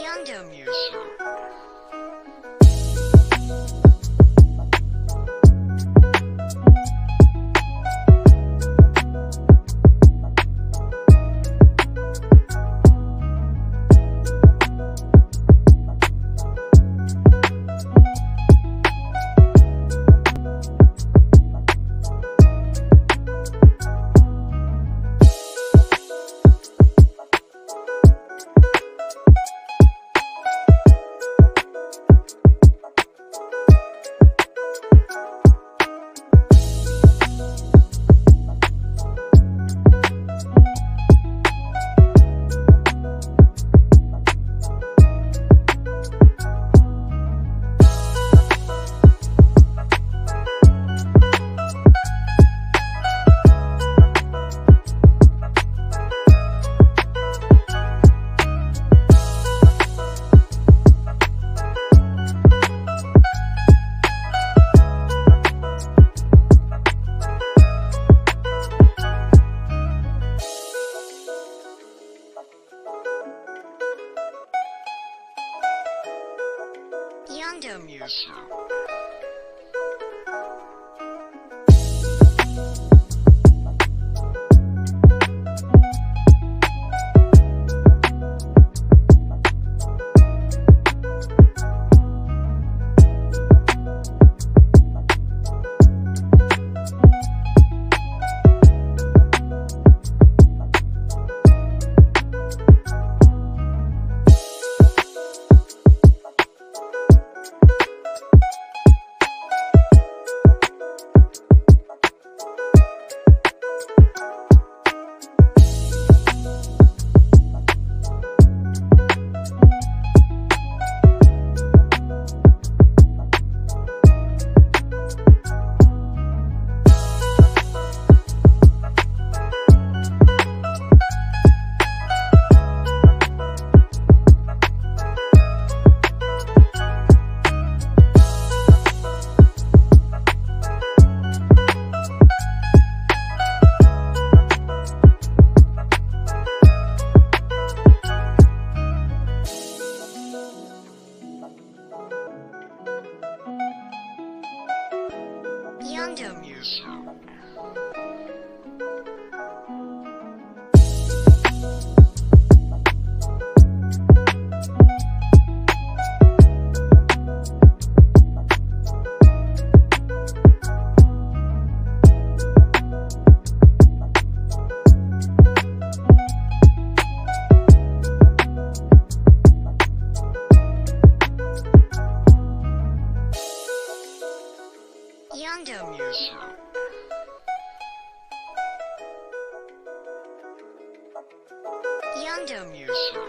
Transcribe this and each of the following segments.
Younger music. Younger music. Younger music. Younger music. Younger music.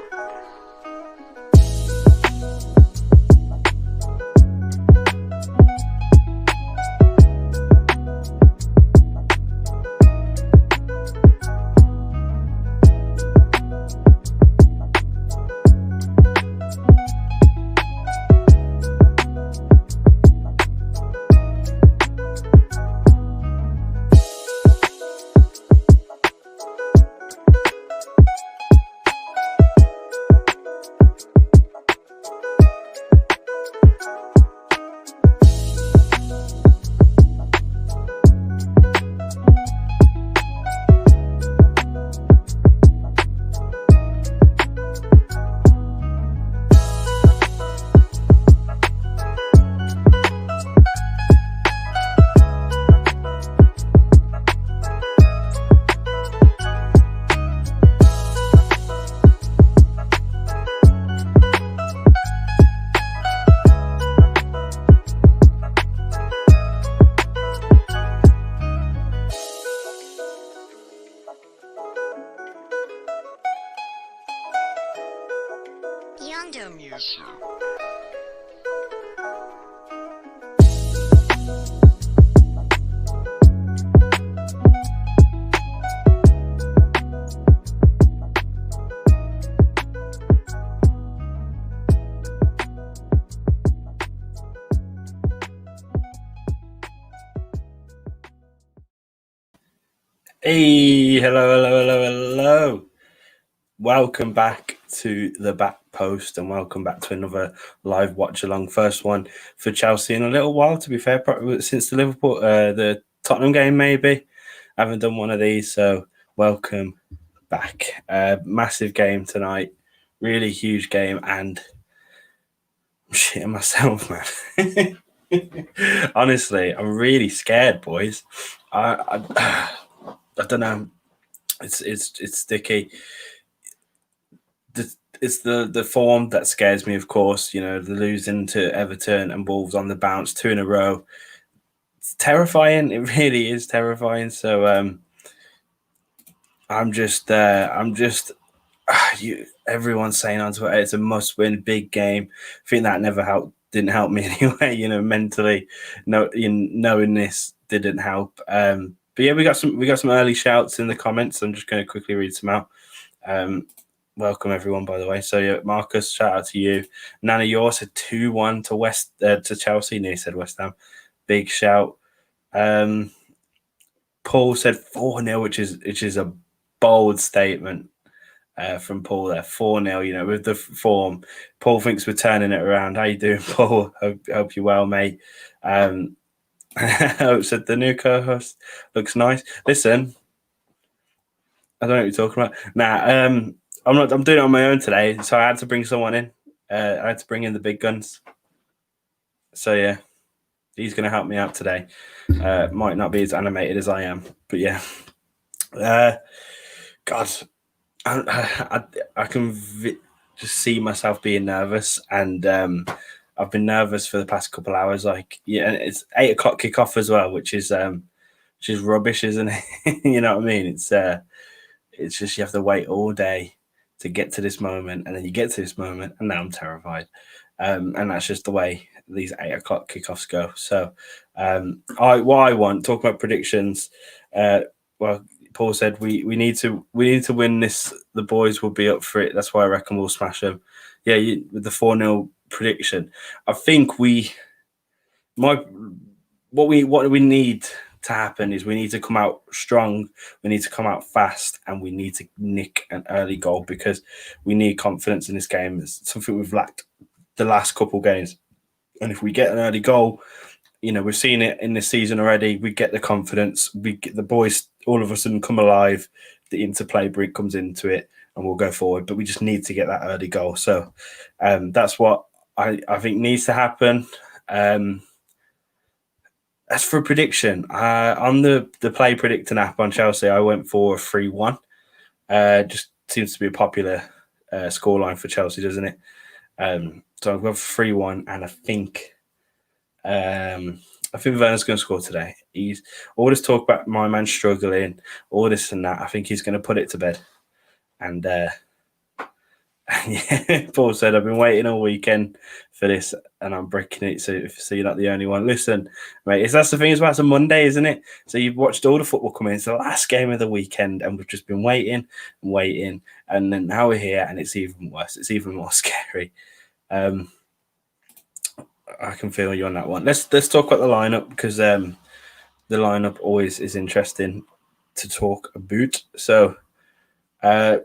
Younger music. Hey, hello. welcome back to the back post and welcome back to another live watch along. First one for Chelsea in a little while, to be fair, probably since the the Tottenham game, maybe. I haven't done one of these, so welcome back. Massive game tonight, really huge game, and I'm shitting myself, man. Honestly, I'm really scared, boys. I don't know. It's sticky. It's the form that scares me, of course. You know, the losing to Everton and Wolves on the bounce, 2 in a row. It's terrifying. It really is terrifying. So I'm just everyone's saying on Twitter it's a must-win, big game. I think that didn't help me anyway. You know, mentally, knowing this didn't help. But yeah, we got some early shouts in the comments. I'm just going to quickly read some out. Welcome everyone, by the way. So yeah, Marcus, shout out to you. Nana Yor said 2-1 to Chelsea. Near said West Ham. Big shout. Paul said 4-0, which is a bold statement from Paul there. 4-0, you know, with the form. Paul thinks we're turning it around. How you doing, Paul? Hope you're well, mate. Hope said the new co-host looks nice. Listen, I don't know what you're talking about. Nah, I'm doing it on my own today, so I had to bring someone in. I had to bring in the big guns. So yeah, he's going to help me out today. Might not be as animated as I am, but yeah. God, I can just see myself being nervous, and I've been nervous for the past couple of hours. Like, yeah, it's 8 o'clock kickoff as well, which is rubbish, isn't it? You know what I mean? It's just you have to wait all day to get to this moment, and then you get to this moment, and now I'm terrified. And that's just the way these 8 o'clock kickoffs go. So, what I want, talking about predictions. Well, Paul said we need to win this. The boys will be up for it. That's why I reckon we'll smash them. Yeah, with the 4-0 prediction, I think what we need to happen is we need to come out strong, we need to come out fast, and we need to nick an early goal because we need confidence in this game. It's something we've lacked the last couple of games. And if we get an early goal, you know, we've seen it in this season already, we get the confidence, we get the boys all of a sudden come alive, the interplay break comes into it, and we'll go forward. But we just need to get that early goal. So that's what I think needs to happen. As for a prediction, on the play predicting app on Chelsea, I went for a 3-1. Just seems to be a popular scoreline for Chelsea, doesn't it? So I've got 3-1, and I think Werner's going to score today. He's all this talk about my man struggling, all this and that. I think he's going to put it to bed. And yeah, Paul said, I've been waiting all weekend for this and I'm breaking it. So you're not the only one. Listen, mate, that's the thing as well. It's a Monday, isn't it? So you've watched all the football come in. It's the last game of the weekend and we've just been waiting and waiting. And then now we're here and it's even worse. It's even more scary. I can feel you on that one. Let's talk about the lineup because the lineup always is interesting to talk about. So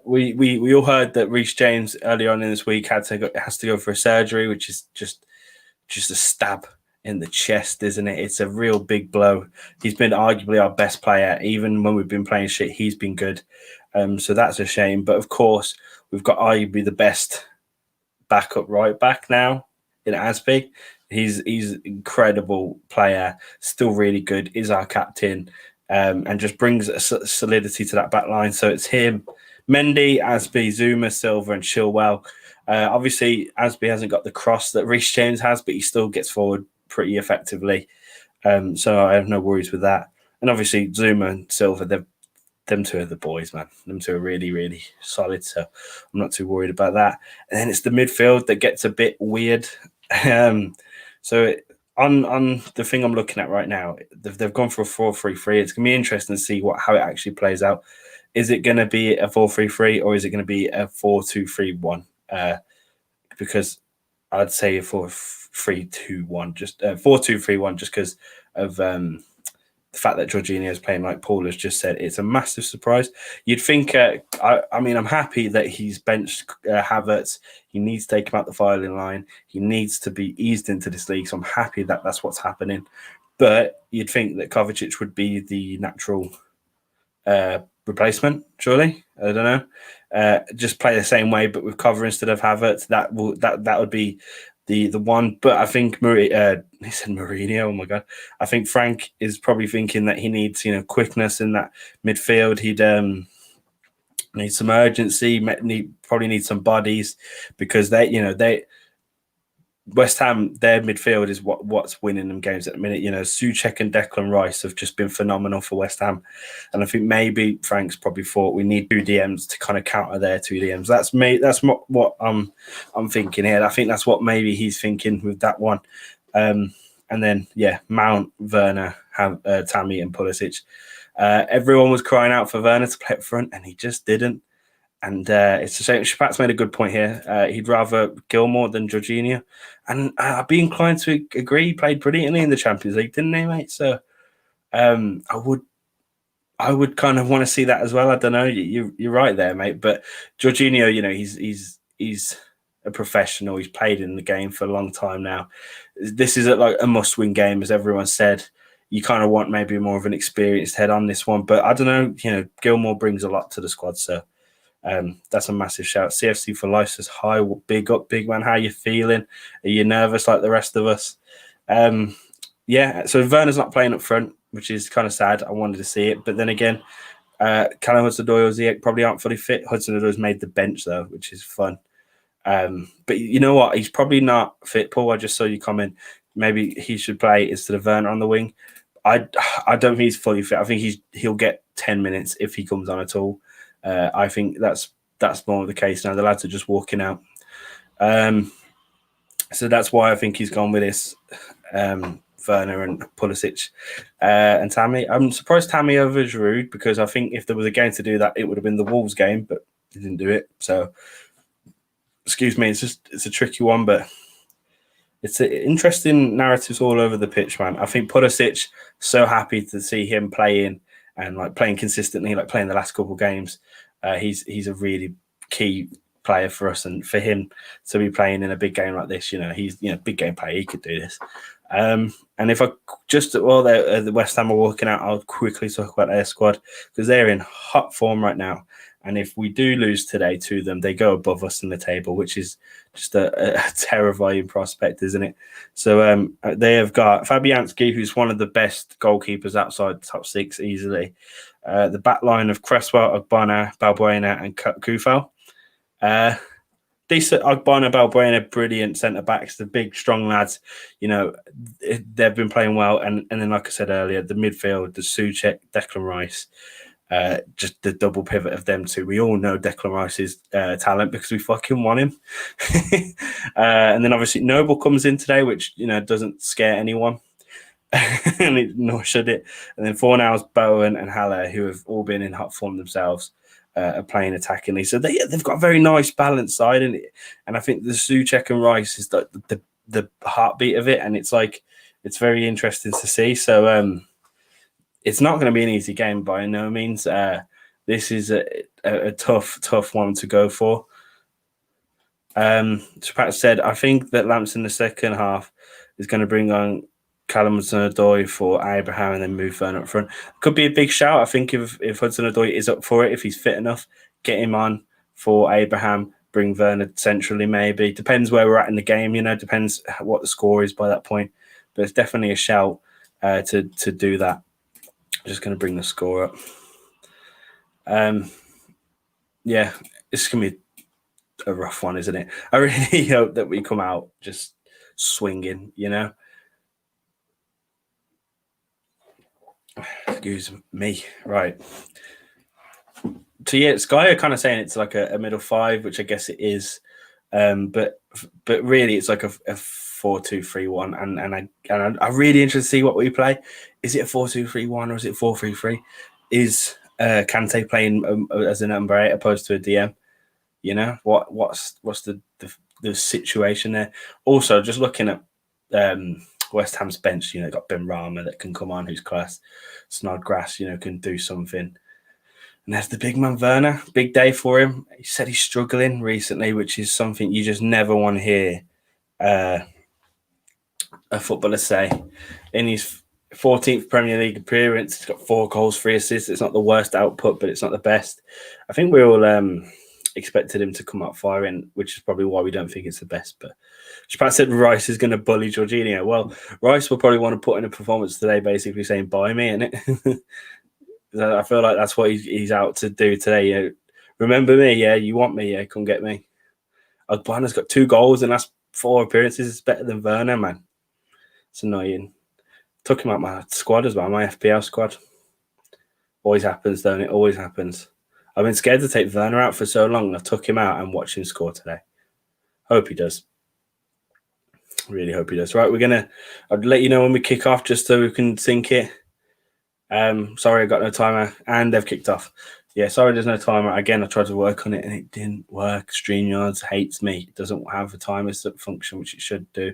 we all heard that Reece James early on in this week has to go for a surgery, which is just a stab in the chest, isn't it? It's a real big blow. He's been arguably our best player, even when we've been playing shit. He's been good, so that's a shame. But of course, we've got arguably the best backup right back now in Asby. He's incredible player, still really good. Is our captain, and just brings a solidity to that back line. So it's him. Mendy, Asby, Zuma, Silva, and Chilwell. Obviously, Asby hasn't got the cross that Reece James has, but he still gets forward pretty effectively. So I have no worries with that. And obviously, Zuma and Silva, them two are the boys, man. Them two are really, really solid. So I'm not too worried about that. And then it's the midfield that gets a bit weird. So on the thing I'm looking at right now, they've gone for a 4-3-3. It's going to be interesting to see how it actually plays out. Is it going to be a 4-3-3 or is it going to be a 4-2-3-1? Because I'd say a 4-3-2-1, just 4-2-3-1, just because of the the fact that Jorginho is playing, like Paul has just said, it's a massive surprise. You'd think, I mean, I'm happy that he's benched Havertz. He needs to take him out the firing line. He needs to be eased into this league. So I'm happy that that's what's happening. But you'd think that Kovacic would be the natural replacement, surely. I don't know. Just play the same way, but with cover instead of Havertz. That would be the one. But I think he said Mourinho. Oh my god! I think Frank is probably thinking that he needs quickness in that midfield. He'd need some urgency. Probably need some bodies because they West Ham, their midfield is what's winning them games at the minute. Souček and Declan Rice have just been phenomenal for West Ham, and I think maybe Frank's probably thought we need 2 DMs to kind of counter their 2 DMs. That's me. That's what I'm thinking here. I think that's what maybe he's thinking with that one. And then Mount, Werner, Tammy, and Pulisic. Everyone was crying out for Werner to play up front, and he just didn't. And it's a shame. Shapat's made a good point here. He'd rather Gilmore than Jorginho. And I'd be inclined to agree. He played brilliantly in the Champions League, didn't he, mate? So I would kind of want to see that as well. I don't know. You're right there, mate. But Jorginho, he's a professional. He's played in the game for a long time now. This is like a must-win game, as everyone said. You kind of want maybe more of an experienced head on this one. But I don't know. Gilmore brings a lot to the squad, so that's a massive shout. CFC for life says hi. Big up, big man. How you feeling? Are you nervous like the rest of us? So Werner's not playing up front, which is kind of sad. I wanted to see it, but then again, Callum Hudson-Odoi or Ziyech probably aren't fully fit. Hudson-Odoi's made the bench though, which is fun. But you know what? He's probably not fit. Paul, I just saw you comment. Maybe he should play instead of Werner on the wing. I don't think he's fully fit. I think he'll get 10 minutes if he comes on at all. I think that's more the case now. The lads are just walking out. So that's why I think he's gone with this Werner and Pulisic and Tammy. I'm surprised Tammy over Giroud because I think if there was a game to do that, it would have been the Wolves game, but he didn't do it. So, excuse me, it's a tricky one, but it's interesting narratives all over the pitch, man. I think Pulisic, so happy to see him playing and like playing consistently, like playing the last couple of games. He's a really key player for us, and for him to be playing in a big game like this, he's big game player. He could do this. And if I just the West Ham are walking out, I'll quickly talk about their squad because they're in hot form right now. And if we do lose today to them, they go above us in the table, which is just a terrifying prospect, isn't it? So they have got Fabianski, who's one of the best goalkeepers outside the top 6 easily. The back line of Cresswell, Ogbonna, Balbuena, and Kufal. Decent Ogbonna, Balbuena, brilliant centre backs. The big, strong lads. They've been playing well. And then, like I said earlier, the midfield, the Souček, Declan Rice. Just the double pivot of them two. We all know Declan Rice's talent because we fucking want him. And then obviously Noble comes in today, which doesn't scare anyone, nor should it. And then Fornals, Bowen, and Haller, who have all been in hot form themselves, are playing attackingly. So they've got a very nice balanced side, and I think the Souček and Rice is the heartbeat of it, and it's very interesting to see. So. It's not going to be an easy game by no means. This is a tough one to go for. Pat said, I think that Lamps in the second half is going to bring on Callum Hudson-Odoi for Abraham and then move Werner up front. Could be a big shout. I think if Hudson-Odoi is up for it, if he's fit enough, get him on for Abraham, bring Werner centrally maybe. Depends where we're at in the game, depends what the score is by that point. But it's definitely a shout to do that. Just going to bring the score up. It's going to be a rough one, isn't it? I really hope that we come out just swinging, Excuse me. Right. So, Sky are kind of saying it's like a middle 5, which I guess it is. But really, it's like a 4-2-3-1, and I'm really interested to see what we play. Is it a 4-2-3-1 or is it 4-3-3? Is Kante playing as a number 8 opposed to a DM? What's the situation there? Also, just looking at West Ham's bench, got Ben Rama that can come on, who's class. Snodgrass, can do something. And there's the big man Werner. Big day for him. He said he's struggling recently, which is something you just never want to hear a footballer say. In his 14th Premier League appearance, he's got 4 goals, 3 assists. It's not the worst output, but it's not the best. I think we all expected him to come out firing, which is probably why we don't think it's the best. But Japan said Rice is going to bully Jorginho. Well, Rice will probably want to put in a performance today, basically saying, buy me, innit? I feel like that's what he's out to do today. Remember me, you want me, come get me. Ogbona's got 2 goals in the last 4 appearances. It's better than Werner, man. It's annoying. Took him out my squad as well, my FPL squad. Always happens, don't it? Always happens. I've been scared to take Werner out for so long, and I took him out and watched him score today. Hope he does. Really hope he does. Right, I'll let you know when we kick off just so we can sync it. Sorry, I got no timer, and they've kicked off. Yeah, sorry, there's no timer. Again, I tried to work on it, and it didn't work. StreamYards hates me. It doesn't have a timer function, which it should do.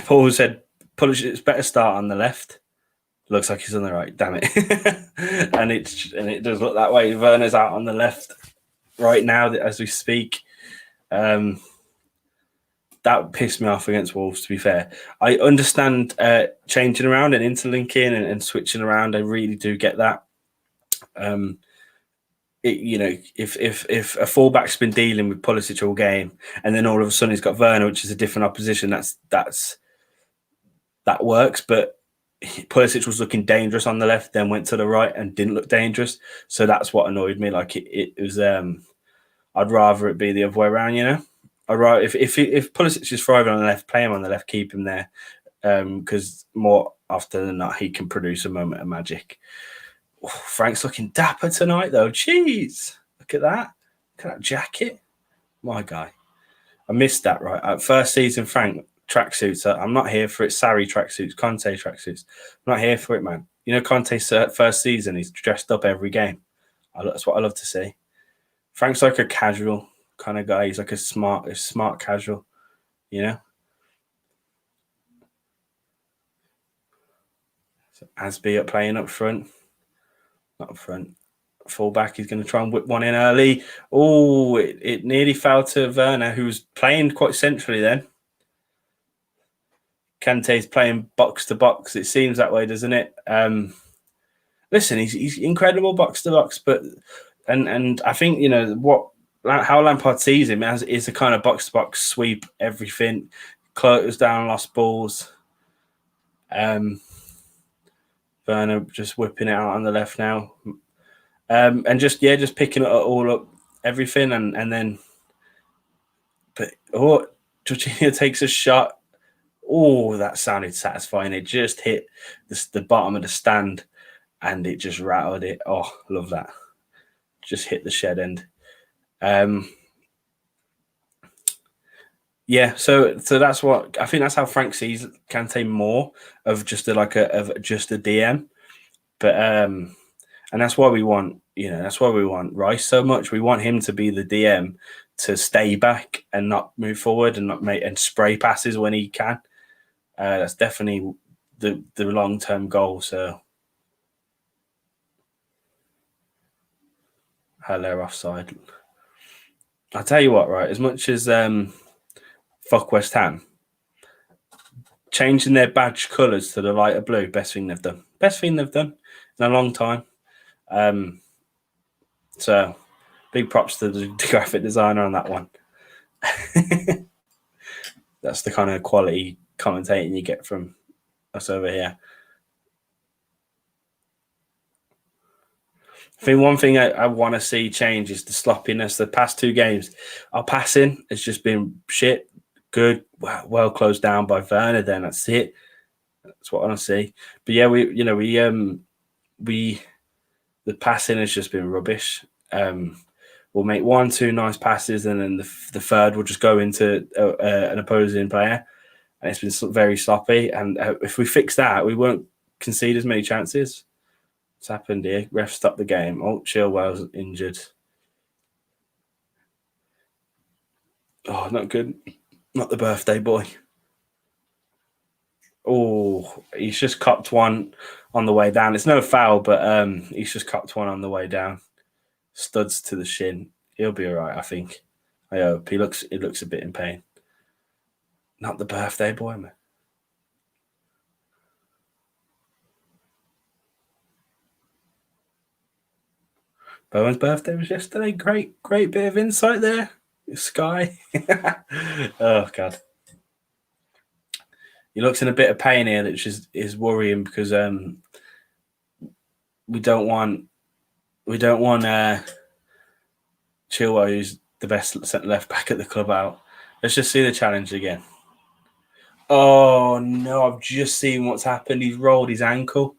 Paul said, it's better start on the left. Looks like he's on the right. Damn it. and it does look that way. Werner's out on the left right now as we speak. That pissed me off against Wolves, to be fair. I understand changing around and interlinking and switching around. I really do get that. If a fullback's been dealing with Pulisic all game, and then all of a sudden he's got Werner, which is a different opposition, that works. But Pulisic was looking dangerous on the left, then went to the right and didn't look dangerous. So that's what annoyed me. Like it was, I'd rather it be the other way around, I'd rather if Pulisic is thriving on the left, play him on the left, keep him there, because more often than not he can produce a moment of magic. Oh, Frank's looking dapper tonight, though. Jeez, look at that jacket, my guy. I missed that. Right, first season Frank tracksuits. I'm not here for it. Sarri tracksuits, Conte tracksuits. I'm not here for it, man. Conte's first season, he's dressed up every game. That's what I love to see. Frank's like a casual kind of guy. He's like a smart casual, So Asby up playing up front. Not up front. Fullback, he's going to try and whip one in early. Oh, it nearly fell to Werner, who was playing quite centrally then. Kante's playing box to box. It seems that way, doesn't it? Listen, he's incredible box to box, but and I think how Lampard sees him is a kind of box to box, sweep everything, close down lost balls. Werner just whipping it out on the left now, and just picking it all up, everything, and then, but Jorginho takes a shot. Oh, that sounded satisfying. It just hit the bottom of the stand, and it just rattled it. Oh, love that. Just hit the shed end. So that's what I think. That's how Frank sees Kante, more of just a DM. But and that's why we want Rice so much. We want him to be the DM, to stay back and not move forward and not make and spray passes when he can. That's definitely the long-term goal. So hello, offside. I'll tell you what, right? As much as fuck West Ham, changing their badge colours to the lighter blue, best thing they've done. Best thing they've done in a long time. So big props to the graphic designer on that one. That's the kind of quality commentating you get from us over here. I think one thing I want to see change is the sloppiness. The past 2 games, our passing has just been shit. Good, well closed down by Werner. Then that's it. That's what I want to see. But yeah, the passing has just been rubbish. We'll make 1-2 nice passes, and then the third will just go into an opposing player, and it's been very sloppy. And if we fix that, we won't concede as many chances. What's happened here? Ref stopped the game. Oh, Chilwell's injured. Oh, not good. Not the birthday boy. Oh, he's just copped one on the way down. It's no foul, but he's just copped one on the way down. Studs to the shin. He'll be all right, I think. I hope. He looks a bit in pain. Not the birthday boy, man. Bowen's birthday was yesterday. Great bit of insight there. Sky. Oh God. He looks in a bit of pain here, which is worrying because we don't want Chilwell, who's the best left back at the club, out. Let's just see the challenge again. Oh no! I've just seen what's happened. He's rolled his ankle.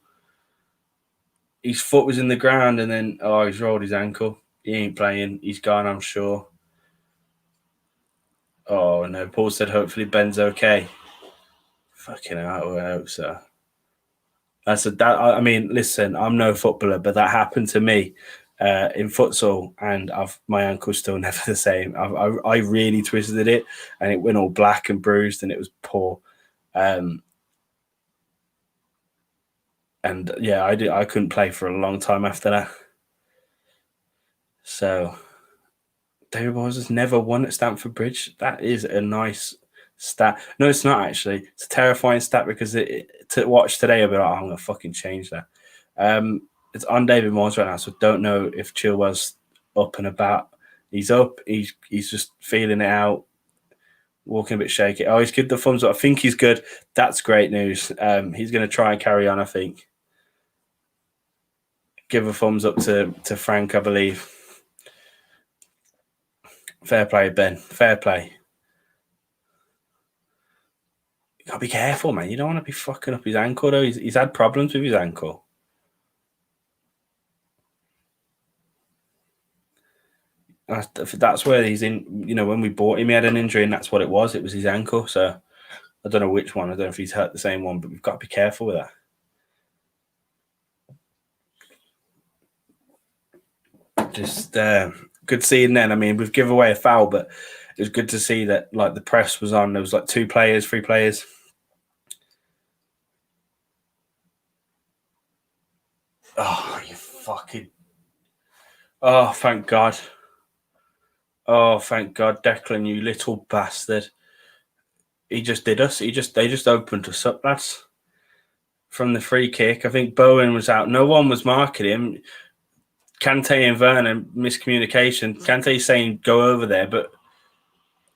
His foot was in the ground, and then he's rolled his ankle. He ain't playing. He's gone, I'm sure. Oh no! Paul said hopefully Ben's okay. Fucking hell, I hope so. I mean, listen, I'm no footballer, but that happened to me in futsal, and my ankle's still never the same. I really twisted it, and it went all black and bruised, and it was poor. And yeah, I couldn't play for a long time after that. So David Moyes has never won at Stamford Bridge. That is a nice stat. No, it's not actually. It's a terrifying stat because to watch today, I'll be like, I'm gonna fucking change that. It's on David Moyes right now, so don't know if Chilwell's up and about. He's up. He's just feeling it out, walking a bit shaky. Oh, he's good. The thumbs up. I think he's good. That's great news. He's going to try and carry on, I think. Give a thumbs up to Frank, I believe. Fair play, Ben. Fair play. You gotta be careful, man. You don't want to be fucking up his ankle, though. He's had problems with his ankle. That's where he's in. You know, when we bought him, he had an injury, and that's what it was. It was his ankle. So I don't know which one. I don't know if he's hurt the same one, but we've got to be careful with that. Just good seeing then. I mean, we've given away a foul, but it was good to see that like the press was on. There was like 3 players. Oh, you fucking. Oh, thank God. Oh, thank God, Declan, you little bastard. He just did us. They just opened us up, lads. From the free kick. I think Bowen was out. No one was marking him. Kante and Werner, miscommunication. Kante's saying go over there, but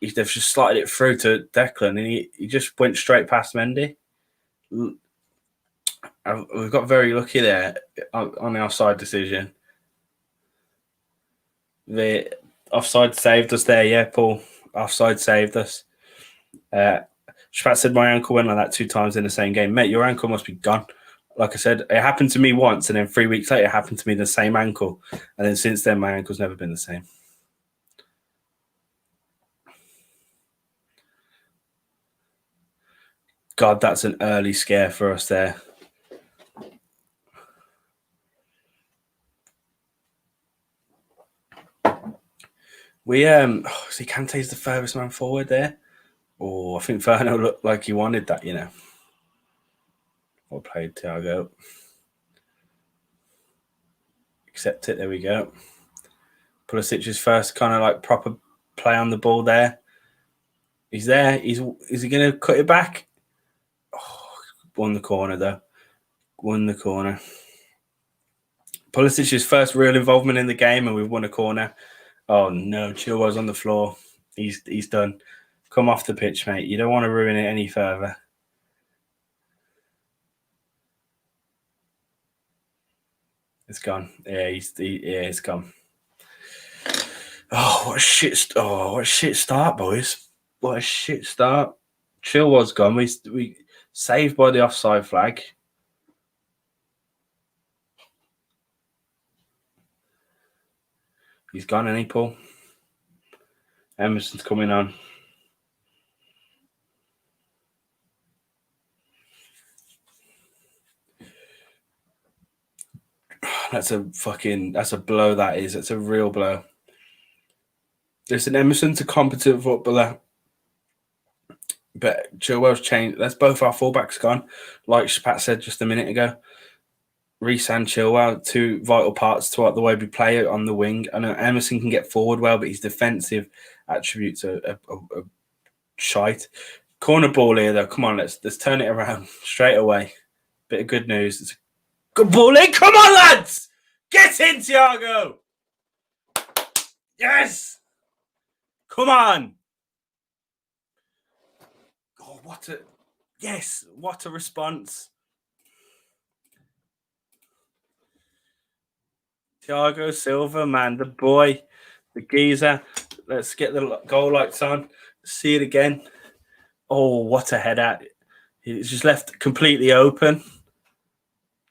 they've just slotted it through to Declan, and he just went straight past Mendy. We've got very lucky there on the offside decision. The offside saved us there, yeah, Paul. Offside saved us. Schwarz said my ankle went like that 2 times in the same game. Mate, your ankle must be gone. Like I said, it happened to me once, and then 3 weeks later, it happened to me the same ankle. And then since then, my ankle's never been the same. God, that's an early scare for us there. We see Kante's the furthest man forward there. Oh, I think Werner looked like he wanted that, you know. Well played, Thiago. Accept it. There we go. Pulisic's first kind of like proper play on the ball there. He's there. Is he going to cut it back? Oh, won the corner though. Won the corner. Pulisic's first real involvement in the game, and we've won a corner. Oh no, Chilwell's on the floor. He's done. Come off the pitch, mate. You don't want to ruin it any further. It's gone. Yeah, it's gone. Oh, what a shit start, boys. What a shit start. Chilwell's gone. We saved by the offside flag. He's gone, ain't he, Paul? Emerson's coming on. That's a blow, that is. It's a real blow. Listen, Emerson's a competent footballer. But Chilwell's changed. That's both our fullbacks gone. Like Pat said just a minute ago, Reece and Chilwell, two vital parts to the way we play it on the wing. I know Emerson can get forward well, but his defensive attributes are shite. Corner ball here, though. Come on, let's turn it around straight away. Bit of good news. It's a good ball in. Come on, lads! Get in, Thiago! Yes! Come on! Oh, what a response. Thiago Silva, man, the boy, the geezer. Let's get the goal lights on. See it again. Oh, what a header. It's just left completely open.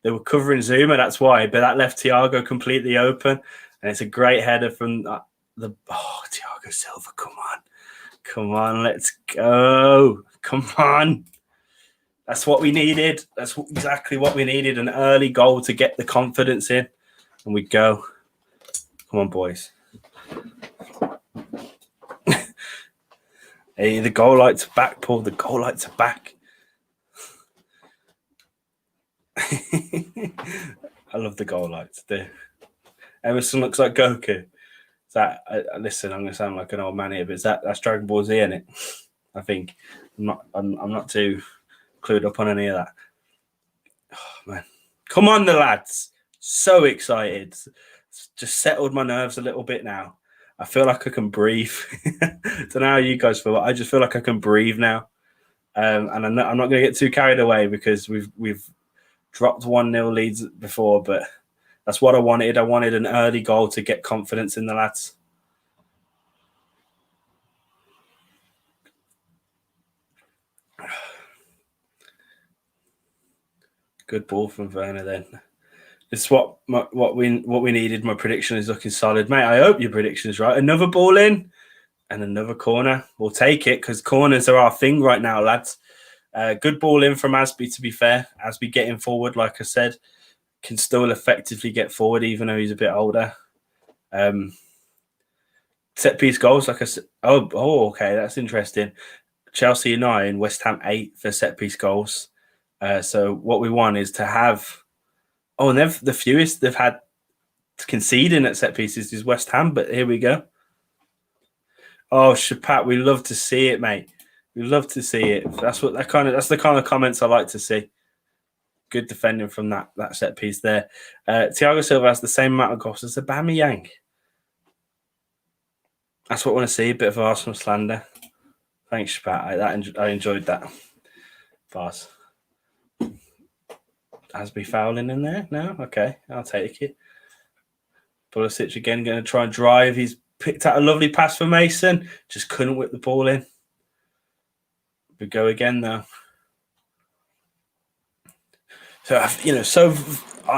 They were covering Zuma, that's why, but that left Thiago completely open. And it's a great header from Thiago Silva, come on. Come on, let's go. Come on. That's what we needed. That's exactly what we needed, an early goal to get the confidence in. And we go. Come on, boys. Hey, the goal lights are back, Paul. The goal lights are back. I love the goal lights. Emerson looks like Goku. Listen, I'm going to sound like an old man here, but that's Dragon Ball Z, isn't it? I think. I'm not too clued up on any of that. Oh, man. Come on, the lads. So excited. Just settled my nerves a little bit now. I feel like I can breathe. Don't know how you guys feel, but I just feel like I can breathe now. And I'm not going to get too carried away because we've dropped 1-0 leads before, but that's what I wanted. I wanted an early goal to get confidence in the lads. Good ball from Werner then. It's what we needed. My prediction is looking solid, mate. I hope your prediction is right. Another ball in and another corner. We'll take it because corners are our thing right now, lads. Good ball in from Asby, to be fair. Asby getting forward, like I said, can still effectively get forward even though he's a bit older. Set piece goals, like I said. Oh, okay, that's interesting. Chelsea 9, West Ham 8 for set piece goals. So what we want is to have. Oh, and they've the fewest they've had conceding at set pieces is West Ham, but here we go. Oh, Shapat, we love to see it, mate. We love to see it. That's the kind of comments I like to see. Good defending from that set piece there. Thiago Silva has the same amount of goals as Aubameyang. That's what I want to see. A bit of Arsenal slander. Thanks, Shapat. I enjoyed that. Fast. Asby fouling in there? No? Okay, I'll take it. Pulisic again going to try and drive. He's picked out a lovely pass for Mason. Just couldn't whip the ball in. We go again, though. So,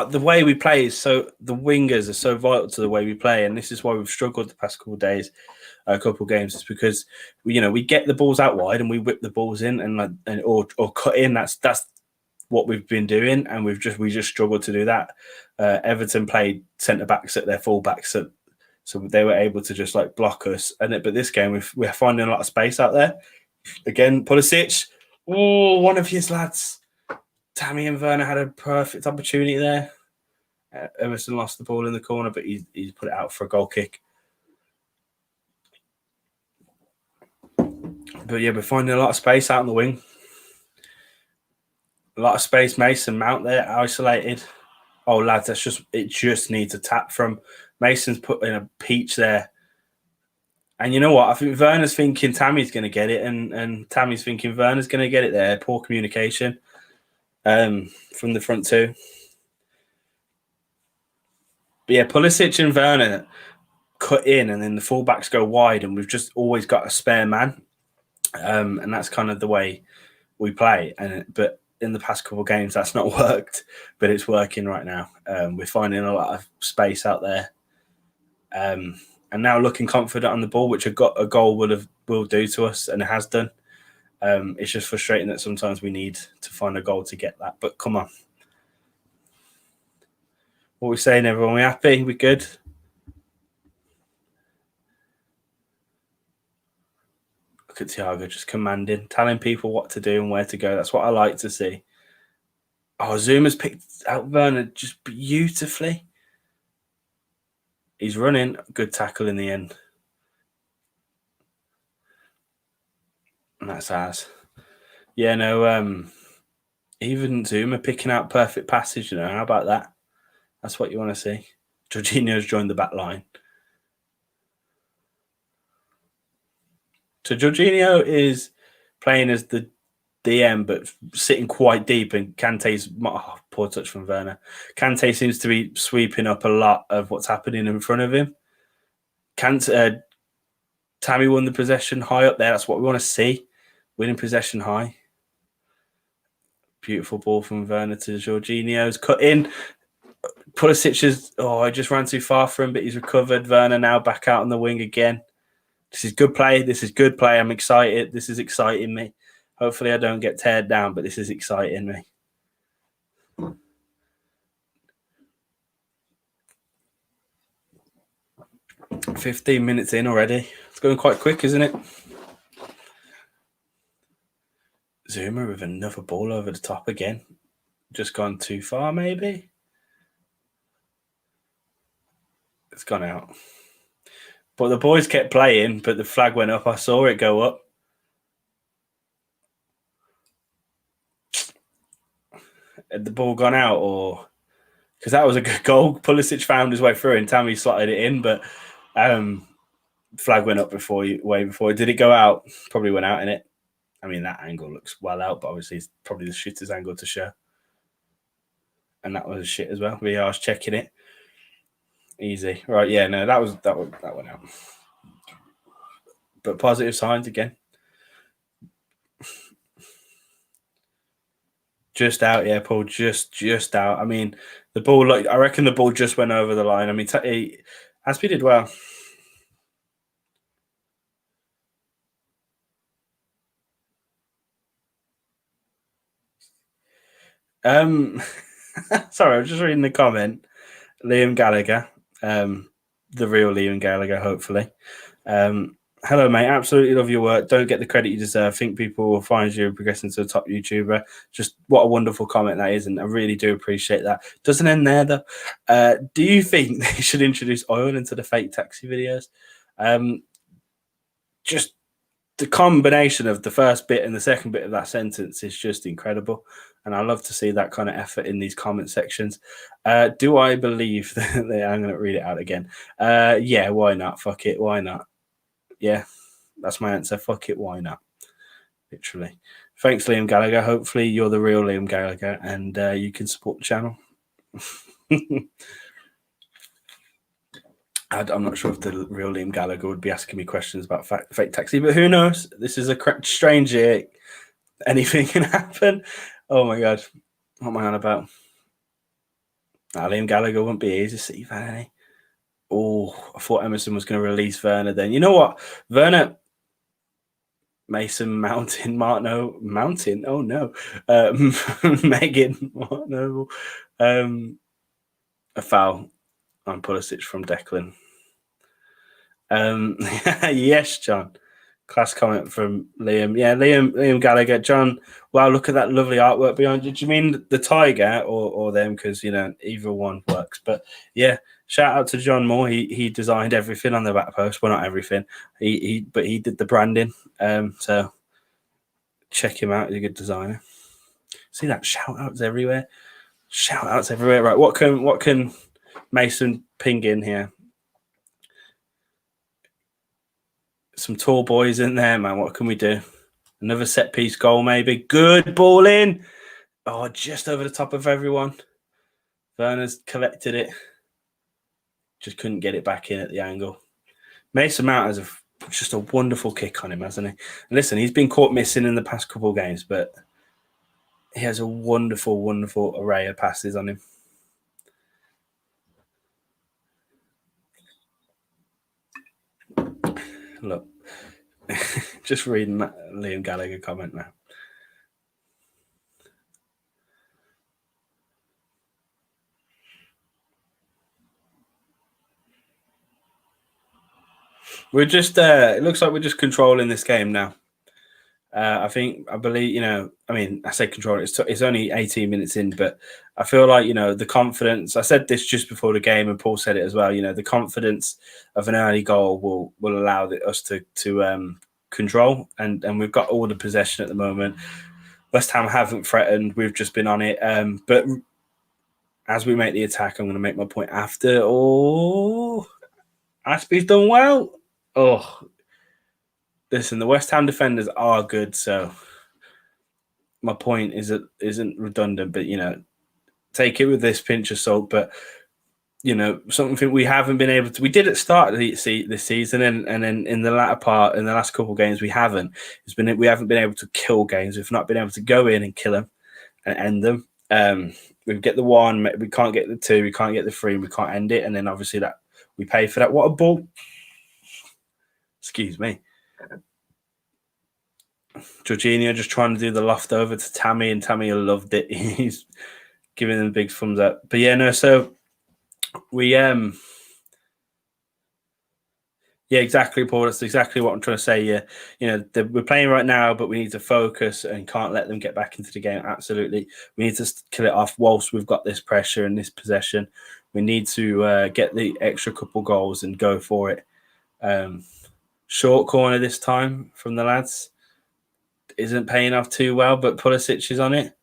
the way we play is the wingers are so vital to the way we play. And this is why we've struggled the past couple of days, a couple of games. It's because, we get the balls out wide and we whip the balls in or cut in. That's what we've been doing, and we just struggled to do that. Everton played centre backs at their full backs, so they were able to just block us. But this game we're finding a lot of space out there. Again, Pulisic. Oh, one of his lads, Tammy and Werner had a perfect opportunity there. Emerson lost the ball in the corner, but he put it out for a goal kick. But yeah, we're finding a lot of space out on the wing. A lot of space. Mason Mount there, isolated. Oh, lads, it just needs a tap from Mason's put in a peach there. And you know what? I think Werner's thinking Tammy's going to get it, and Tammy's thinking Werner's going to get it there. Poor communication from the front two. But yeah, Pulisic and Werner cut in, and then the fullbacks go wide, and we've just always got a spare man. And that's kind of the way we play. But in the past couple of games, that's not worked, but it's working right now. We're finding a lot of space out there, and now looking confident on the ball, which a goal will do to us, and it has done. It's just frustrating that sometimes we need to find a goal to get that. But come on, what are we saying, everyone? We happy? We good? Look at Thiago just commanding, telling people what to do and where to go. That's what I like to see. Oh, Zuma's picked out Werner just beautifully. He's running. Good tackle in the end. And that's ours. Yeah, no, even Zuma picking out perfect passage, how about that? That's what you want to see. Jorginho's joined the back line. So Jorginho is playing as the DM, but sitting quite deep, and Kante's poor touch from Werner. Kante seems to be sweeping up a lot of what's happening in front of him. Tammy won the possession high up there. That's what we want to see. Winning possession high. Beautiful ball from Werner to Jorginho's cut in. Pulisic is, I just ran too far for him, but he's recovered. Werner now back out on the wing again. This is good play. This is good play. I'm excited. This is exciting me. Hopefully I don't get teared down, but this is exciting me. "15 minutes in already. It's going quite quick, isn't it?" Zuma with another ball over the top again. Just gone too far, maybe. It's gone out. But the boys kept playing, but the flag went up. I saw it go up. Had the ball gone out, or because that was a good goal? Pulisic found his way through, and Tammy slotted it in, but flag went up way before. Did it go out? Probably went out in it. I mean, that angle looks well out, but obviously it's probably the shittest angle to show. And that was shit as well. VR's checking it. Easy. Right, yeah, no, that went out. But positive signs again. Just out, yeah, Paul. Just out. I mean, the ball. I reckon the ball just went over the line. I mean, Aspie did well. Sorry, I was just reading the comment. Liam Gallagher, the real Liam Gallagher, hopefully. Hello, mate. Absolutely love your work. Don't get the credit you deserve. Think people will find you progressing to a top YouTuber. Just what a wonderful comment that is, and I really do appreciate that. Doesn't end there, though. Do you think they should introduce oil into the fake taxi videos? Just the combination of the first bit and the second bit of that sentence is just incredible. And I love to see that kind of effort in these comment sections. Do I believe that I'm going to read it out again? Yeah, why not? Fuck it. Why not? Yeah, that's my answer. Fuck it. Why not? Literally. Thanks, Liam Gallagher. Hopefully you're the real Liam Gallagher and you can support the channel. I'm not sure if the real Liam Gallagher would be asking me questions about fake taxi, but who knows? This is a strange year. Anything can happen. Oh my God. What am I on about? Liam Gallagher wouldn't be easy to see, Vanny. Oh, I thought Emerson was going to release Werner then. You know what? Werner, Mason Mountain, Mountain. Oh no. Megan Martno. A foul on Pulisic from Declan. Yes, John. Class comment from Liam. Yeah, Liam Gallagher. John, wow, look at that lovely artwork behind you. Do you mean the tiger or them? Because, either one works. But, yeah, shout out to John Moore. He designed everything on the back post. Well, not everything. But he did the branding. So check him out. He's a good designer. See that? Shout outs everywhere. Shout outs everywhere. Right, what can Mason ping in here? Some tall boys in there, man. What can we do? Another set piece goal, maybe. Good ball in. Oh, just over the top of everyone. Werner's collected it. Just couldn't get it back in at the angle. Mason Mount has just a wonderful kick on him, hasn't he? And listen, he's been caught missing in the past couple of games, but he has a wonderful, wonderful array of passes on him. Look, just reading that Liam Gallagher comment now. We're just, it looks like we're just controlling this game now. I believe, I mean, I say control. It's only 18 minutes in, but I feel like, the confidence. I said this just before the game, and Paul said it as well. The confidence of an early goal will allow us to control, and we've got all the possession at the moment. West Ham haven't threatened. We've just been on it. But as we make the attack, I'm going to make my point after. Oh, Aspie's done well. Oh, listen, the West Ham defenders are good, so my point isn't redundant, but take it with this pinch of salt. But something we haven't been able to. We did at the start of this season, and then in the latter part, in the last couple of games, we haven't. We haven't been able to kill games. We've not been able to go in and kill them and end them. We get the 1, we can't get the 2, we can't get the 3, and we can't end it. And then obviously that we pay for that. What a ball! Excuse me. Jorginho just trying to do the loft over to Tammy, and Tammy loved it. He's giving them a big thumbs up. But yeah, no. So we yeah, exactly, Paul. That's exactly what I'm trying to say. Yeah, we're playing right now, but we need to focus and can't let them get back into the game. Absolutely, we need to kill it off whilst we've got this pressure and this possession. We need to get the extra couple goals and go for it. Short corner this time from the lads isn't paying off too well, but Pulisic is on it.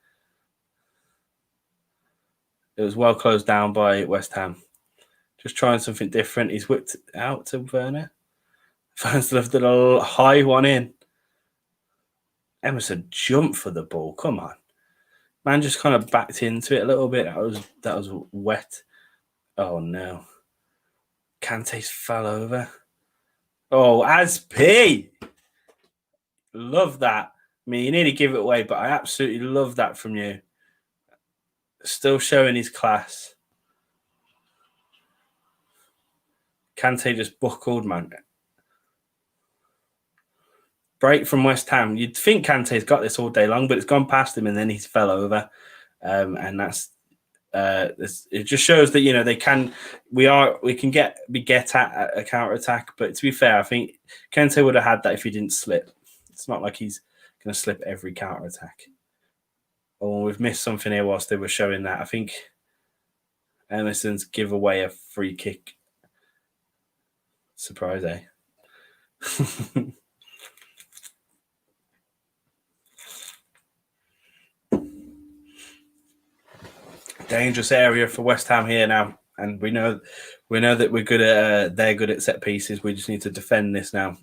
It was well closed down by West Ham. Just trying something different. He's whipped out to Werner. Fans lifted a high one in. Emerson jumped for the ball. Come on. Man just kind of backed into it a little bit. That was wet. Oh, no. Kante's fell over. Oh, Asp! Love that. I mean, you nearly give it away, but I absolutely love that from you. Still showing his class. Kante just buckled, man. Break from West Ham. You'd think Kante's got this all day long, but it's gone past him, and then he's fell over. And that's it. Just shows that they can. We can get at a counter attack. But to be fair, I think Kante would have had that if he didn't slip. It's not like he's going to slip every counter attack. Oh, we've missed something here whilst they were showing that. I think Emerson's give away a free kick. Surprise, eh? Dangerous area for West Ham here now, and we know that we're good at. They're good at set pieces. We just need to defend this now.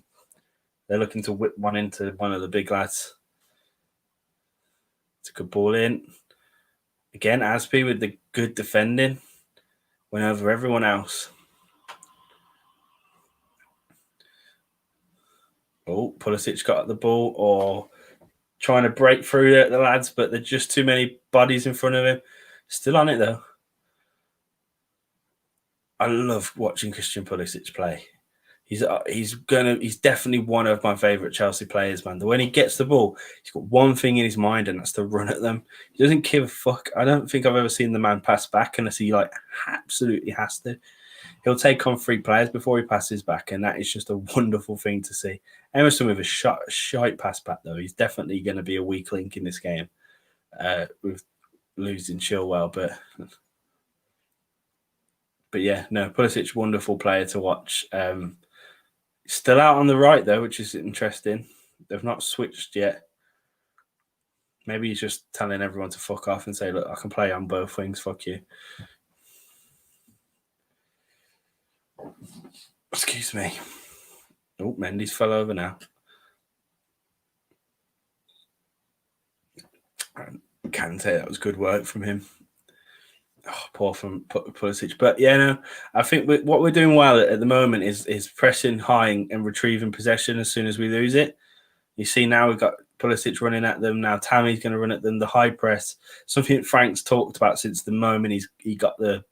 They're looking to whip one into one of the big lads. It's a good ball in. Again, Aspie with the good defending. Went over everyone else. Oh, Pulisic got the ball, or trying to break through the lads, but there's just too many bodies in front of him. Still on it, though. I love watching Christian Pulisic play. He's definitely one of my favourite Chelsea players, man. When he gets the ball, he's got one thing in his mind, and that's to run at them. He doesn't give a fuck. I don't think I've ever seen the man pass back unless he absolutely has to. He'll take on 3 players before he passes back, and that is just a wonderful thing to see. Emerson with a shite pass back, though. He's definitely going to be a weak link in this game with losing Chilwell, but yeah, no, Pulisic, wonderful player to watch. Still out on the right, though, which is interesting. They've not switched yet. Maybe he's just telling everyone to fuck off and say, look, I can play on both wings, fuck you. Excuse me. Oh, Mendy's fell over now. Kante, that was good work from him. Oh, poor from Pulisic. But yeah, no, I think what we're doing well at the moment is pressing high and retrieving possession as soon as we lose it. You see now we've got Pulisic running at them. Now Tammy's going to run at them. The high press, something Frank's talked about since the moment he got the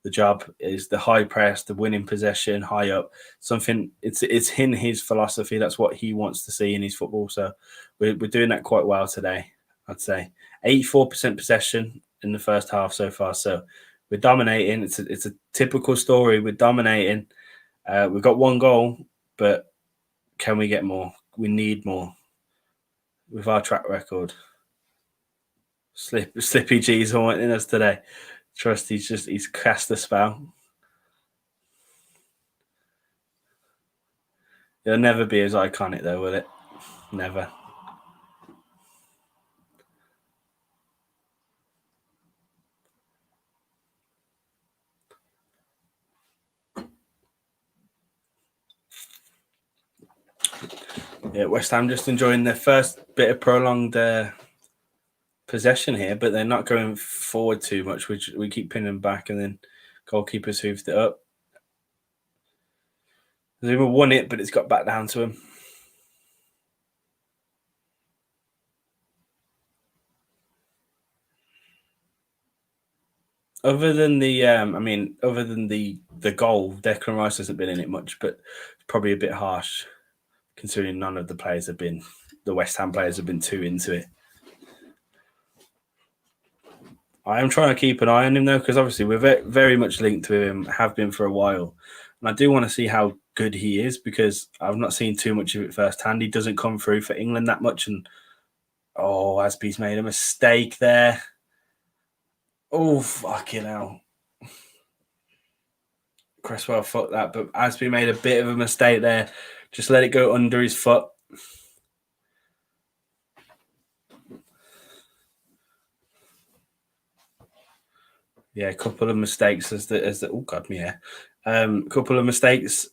job, is the high press, the winning possession, high up. Something it's in his philosophy. That's what he wants to see in his football. So we're doing that quite well today, I'd say. 84% possession in the first half so far. So we're dominating. It's a typical story. We're dominating. We've got 1 goal, but can we get more? We need more. with our track record. Slippy G's haunting us today. Trust he's cast the spell. It'll never be as iconic though, will it? Never. Yeah, West Ham just enjoying their first bit of prolonged possession here, but they're not going forward too much. We keep pinning back, and then goalkeepers hoofed it up. Zuma won it, but it's got back down to him. Other than the goal, Declan Rice hasn't been in it much, but it's probably a bit harsh considering none of the West Ham players have been too into it. I am trying to keep an eye on him though, because obviously we're very much linked to him, have been for a while, and I do want to see how good he is because I've not seen too much of it firsthand. He doesn't come through for England that much, and Aspie's made a mistake there. Oh, fucking hell. Cresswell fucked that, but Aspie made a bit of a mistake there. Just let it go under his foot. Yeah, a couple of mistakes oh god, yeah. Couple of mistakes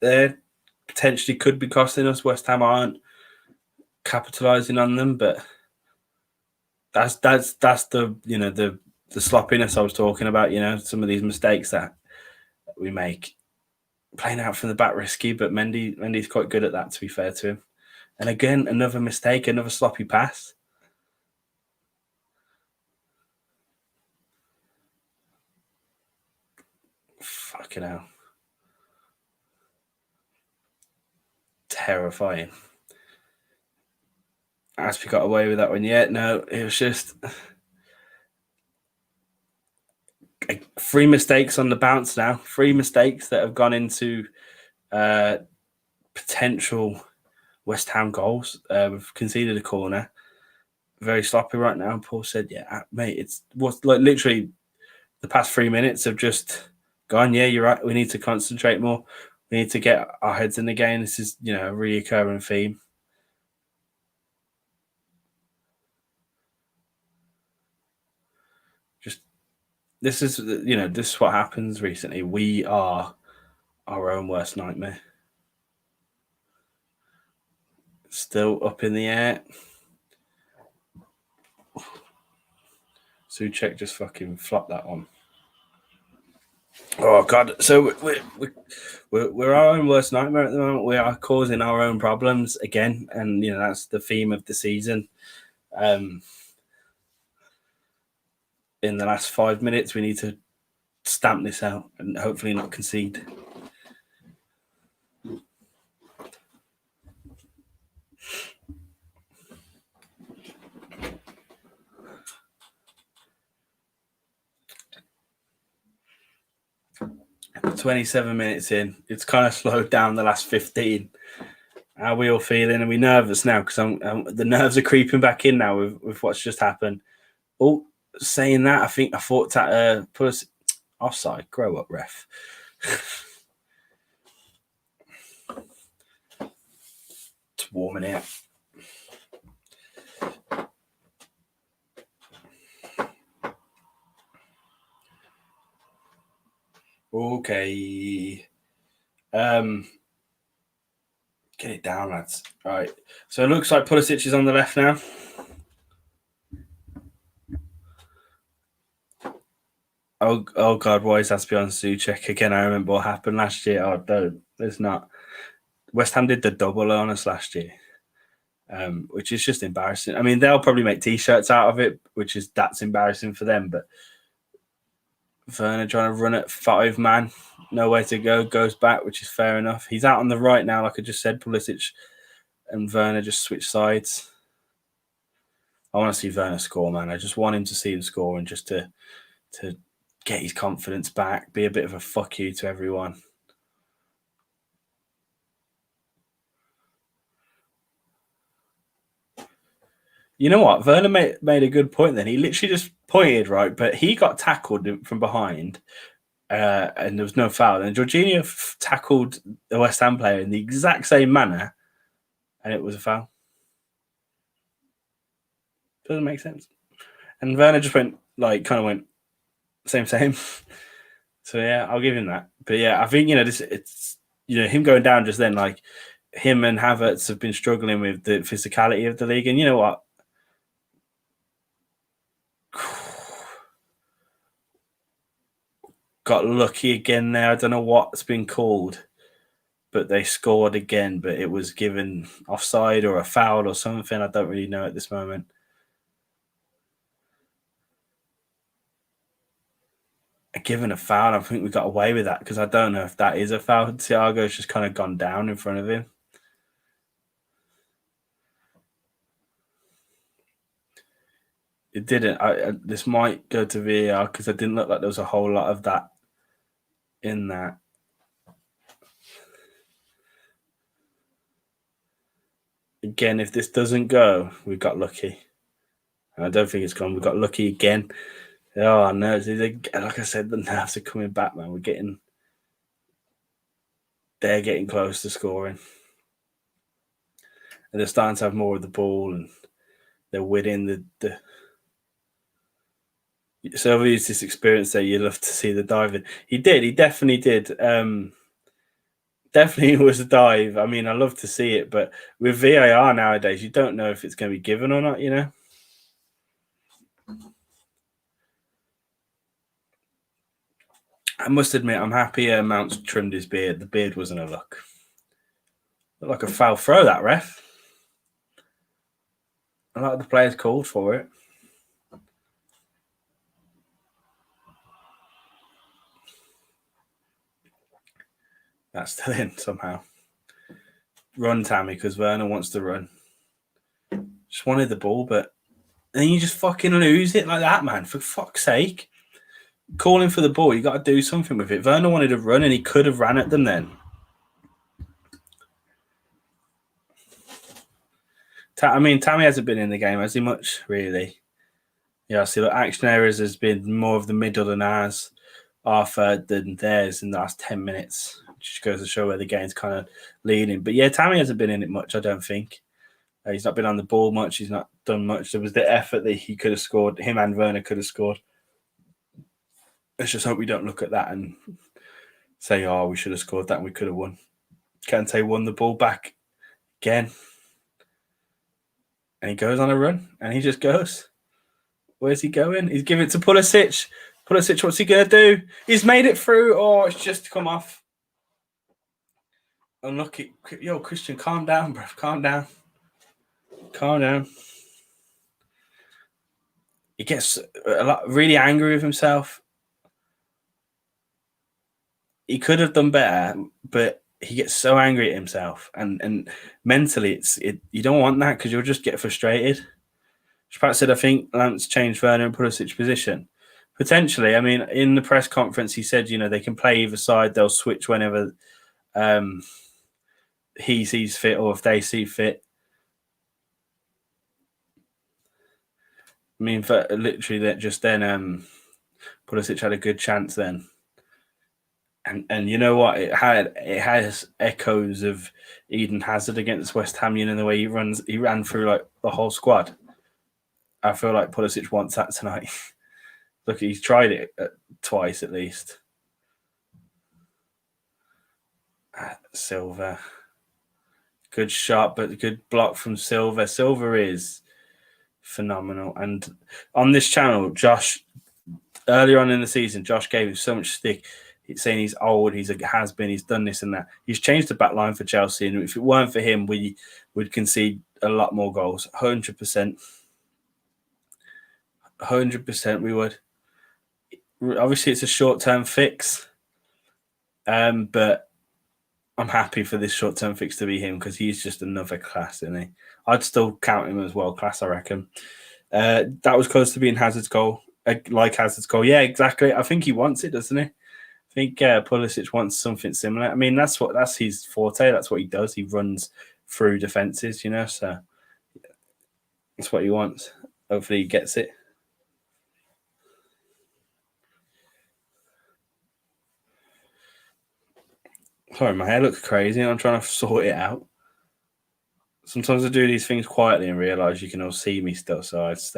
there potentially could be costing us. West Ham aren't capitalising on them, but that's the the sloppiness I was talking about. Some of these mistakes that we make, playing out from the back risky, but Mendy's quite good at that, to be fair to him. And again, another mistake, another sloppy pass. Fucking hell. Terrifying. Aspie got away with that one yet? No, it was just 3 mistakes on the bounce now. 3 mistakes that have gone into potential West Ham goals. We've conceded a corner. Very sloppy right now. Paul said, yeah, mate, it's what's like literally the past 3 minutes have just gone, yeah, you're right. We need to concentrate more. We need to get our heads in the game. This is, a reoccurring theme. This is what happens recently. We are our own worst nightmare. Still up in the air. Souček just fucking flopped that one. Oh god! So we're our own worst nightmare at the moment. We are causing our own problems again, and that's the theme of the season. In the last 5 minutes, we need to stamp this out and hopefully not concede. "27 minutes in, it's kind of slowed down the last 15. How are we all feeling? Are we nervous now? Because the nerves are creeping back in now with what's just happened. Oh, saying that, I thought that put us offside. Grow up, ref. It's warming out. Okay. Get it down, lads. All right. So it looks like Pulisic is on the left now. Oh God, why is Aspie on Souček again? I remember what happened last year. Oh, no, there's not. West Ham did the double on us last year, which is just embarrassing. I mean, they'll probably make T-shirts out of it, that's embarrassing for them. But Werner trying to run at 5-man, nowhere to go, goes back, which is fair enough. He's out on the right now, like I just said. Pulisic and Werner just switch sides. I want to see Werner score, man. I just want him to see him score and just to get his confidence back, be a bit of a fuck you to everyone. You know what? Werner made a good point then. He literally just pointed, right? But he got tackled from behind, and there was no foul. And Jorginho tackled the West Ham player in the exact same manner, and it was a foul. Doesn't make sense. And Werner just went, kind of went, same. So, yeah, I'll give him that. But, yeah, I think, it's him going down just then, like, him and Havertz have been struggling with the physicality of the league. And you know what? Got lucky again there. I don't know what's been called, but they scored again, but it was given offside or a foul or something. I don't really know at this moment. Given a foul, I think we got away with that because I don't know if that is a foul. Thiago's just kind of gone down in front of him. It didn't. This might go to VAR because it didn't look like there was a whole lot of that in that. Again, if this doesn't go, we got lucky. And I don't think it's gone. We got lucky again. Oh no! Like I said, the nerves are coming back, man. They're getting close to scoring, and they're starting to have more of the ball, and they're winning the. So he's this experience that you love to see the diving. He definitely did. Definitely was a dive. I mean, I love to see it, but with VAR nowadays, you don't know if it's going to be given or not. I must admit, I'm happy Mount's trimmed his beard. The beard wasn't a look. Looked like a foul throw, that ref. I like the players called for it. That's still in somehow. Run, Tammy, because Werner wants to run. Just wanted the ball, but then you just fucking lose it like that, man. For fuck's sake. Calling for the ball, you got to do something with it. Werner wanted to run, and he could have ran at them then. Tammy hasn't been in the game, has he, much, really? Yeah, I see, look, action errors has been more of the middle than ours, our third than theirs in the last 10 minutes. Just goes to show where the game's kind of leading. But yeah, Tammy hasn't been in it much, I don't think. He's not been on the ball much. He's not done much. There was the effort that he could have scored. Him and Werner could have scored. Let's just hope we don't look at that and say, oh, we should have scored that and we could have won. Kante won the ball back again. And he goes on a run and he just goes. Where's he going? He's giving it to Pulisic. Pulisic, what's he going to do? He's made it through, or it's just come off. Unlucky. Yo, Christian, calm down, bro. Calm down. He gets really angry with himself. He could have done better, but he gets so angry at himself, and mentally, you don't want that because you'll just get frustrated. Pratt said, I think Lance changed Werner and Pulisic position. Potentially. I mean, in the press conference, he said, they can play either side. They'll switch whenever he sees fit or if they see fit. I mean, for literally that just then, Pulisic had a good chance then. And you know what? It has echoes of Eden Hazard against West Ham in the way he ran through like the whole squad. I feel like Pulisic wants that tonight. Look, he's tried it twice at least. Silva. Good shot, but good block from Silva. Silva is phenomenal. And on this channel, Josh, earlier on in the season, Josh gave him so much stick. He's saying he's old, he's a has-been, he's done this and that. He's changed the back line for Chelsea, and if it weren't for him, we would concede a lot more goals. 100%. 100% we would. Obviously, it's a short-term fix, but I'm happy for this short-term fix to be him because he's just another class, isn't he? I'd still count him as world-class, I reckon. That was close to being Hazard's goal, like Hazard's goal. Yeah, exactly. I think he wants it, doesn't he? I think Pulisic wants something similar. I mean, that's his forte. That's what he does. He runs through defenses, so That's what he wants. Hopefully he gets it. Sorry, my hair looks crazy and I'm trying to sort it out. Sometimes I do these things quietly and realise you can all see me still, so I just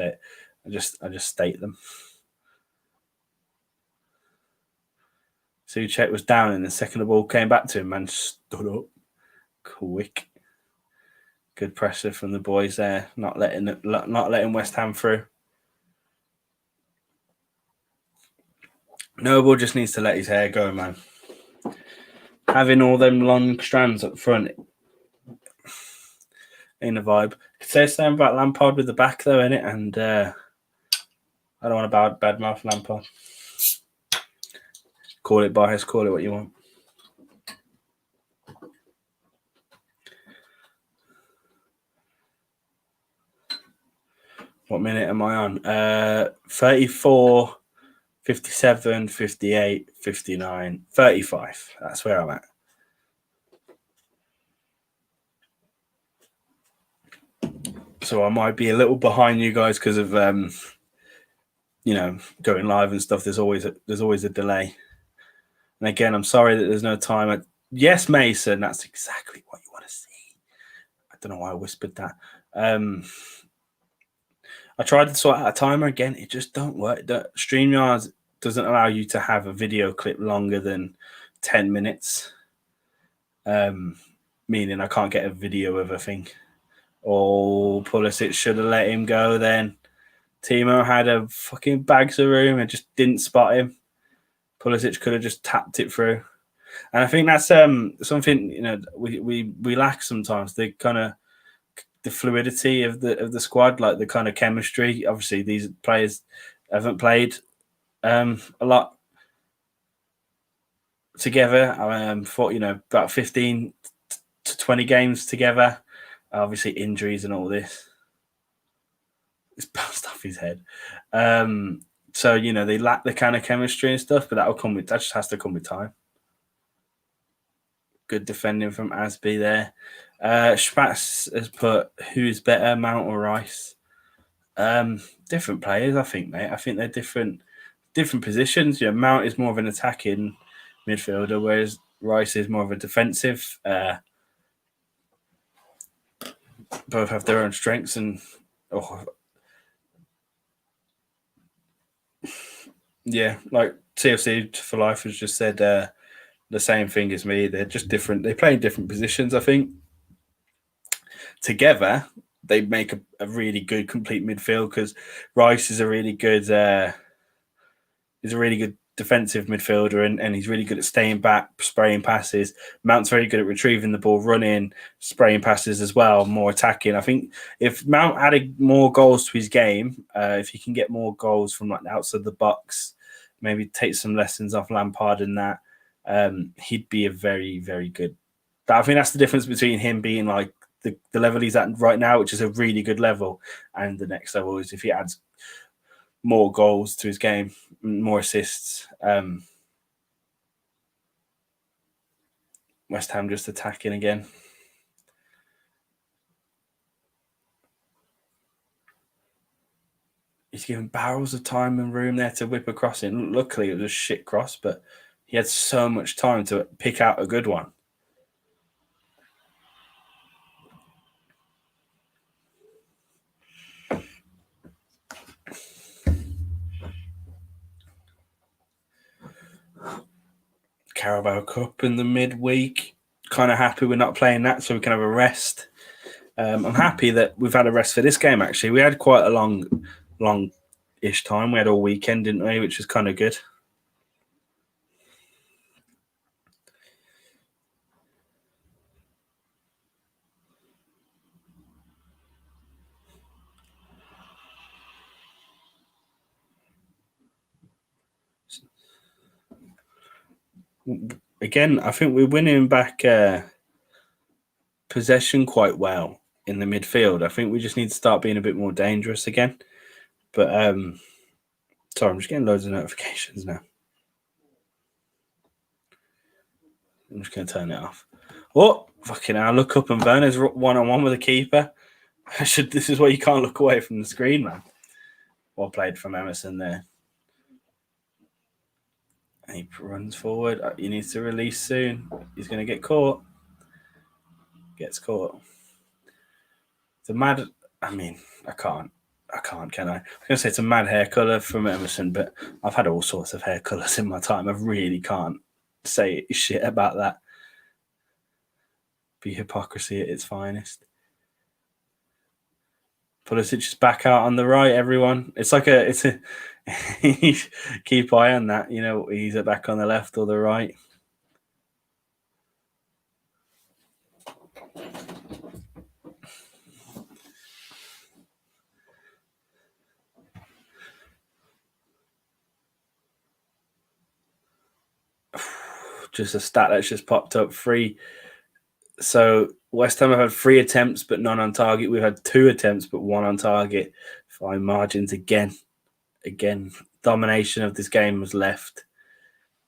state them. Souček was down and the second the ball came back to him, man stood up quick. Good pressure from the boys there, not letting West Ham through. Noble just needs to let his hair go, man. Having all them long strands up front ain't a vibe. Could say something about Lampard with the back though, innit? And I don't want to badmouth Lampard. Call it bias, call it what you want. What minute am I on? 34, 57, 58, 59, 35. That's where I'm at. So I might be a little behind you guys because of going live and stuff. There's always a delay. And again, I'm sorry that there's no timer. Yes, Mason, that's exactly what you want to see. I don't know why I whispered that. I tried to sort out a timer again. It just don't work. StreamYard doesn't allow you to have a video clip longer than 10 minutes. Meaning I can't get a video of a thing. Oh, Pulisic should have let him go then. Timo had a fucking bags of room and just didn't spot him. Pulisic could have just tapped it through. And I think that's something we lack sometimes. The kind of the fluidity of the squad, like the kind of chemistry. Obviously, these players haven't played a lot together. For about 15 to 20 games together. Obviously, injuries and all this. It's bounced off his head. So they lack the kind of chemistry and stuff, but that just has to come with time. Good defending from Asby there. Spatz has put who's better, Mount or Rice? Different players, I think, mate. I think they're different positions. Mount is more of an attacking midfielder, whereas Rice is more of a defensive. Both have their own strengths and like TFC for Life has just said the same thing as me. They're just different. They play in different positions, I think. Together, they make a really good complete midfield because Rice is a really good defensive midfielder and he's really good at staying back, spraying passes. Mount's very good at retrieving the ball, running, spraying passes as well, more attacking. I think if Mount added more goals to his game, if he can get more goals from like outside the box, maybe take some lessons off Lampard and that, he'd be a very, very good. I think that's the difference between him being like the level he's at right now, which is a really good level, and the next level is if he adds more goals to his game, more assists. West Ham just attacking again. He's given barrels of time and room there to whip a cross in. Luckily, it was a shit cross, but he had so much time to pick out a good one. Carabao Cup in the midweek. Kind of happy we're not playing that, so we can have a rest. I'm happy that we've had a rest for this game, actually. We had quite a long-ish time. We had all weekend, didn't we, which is kind of good. Again, I think we're winning back possession quite well in the midfield. I think we just need to start being a bit more dangerous again. But sorry, I'm just getting loads of notifications now. I'm just going to turn it off. Oh, fucking hell. I look up and Werner's one-on-one with the keeper. This is why you can't look away from the screen, man. Well played from Emerson there. And he runs forward. He needs to release soon. He's going to get caught. Gets caught. The mad. I mean, I can't, can I? I was going to say it's a mad hair colour from Emerson, but I've had all sorts of hair colours in my time. I really can't say shit about that. Be hypocrisy at its finest. Pulisic is back out on the right, everyone. It's a keep eye on that. You know, he's back on the left or the right. Just a stat that's just popped up. 3. So West Ham have had 3 attempts, but none on target. We've had 2 attempts, but 1 on target. Fine margins again. Domination of this game was left,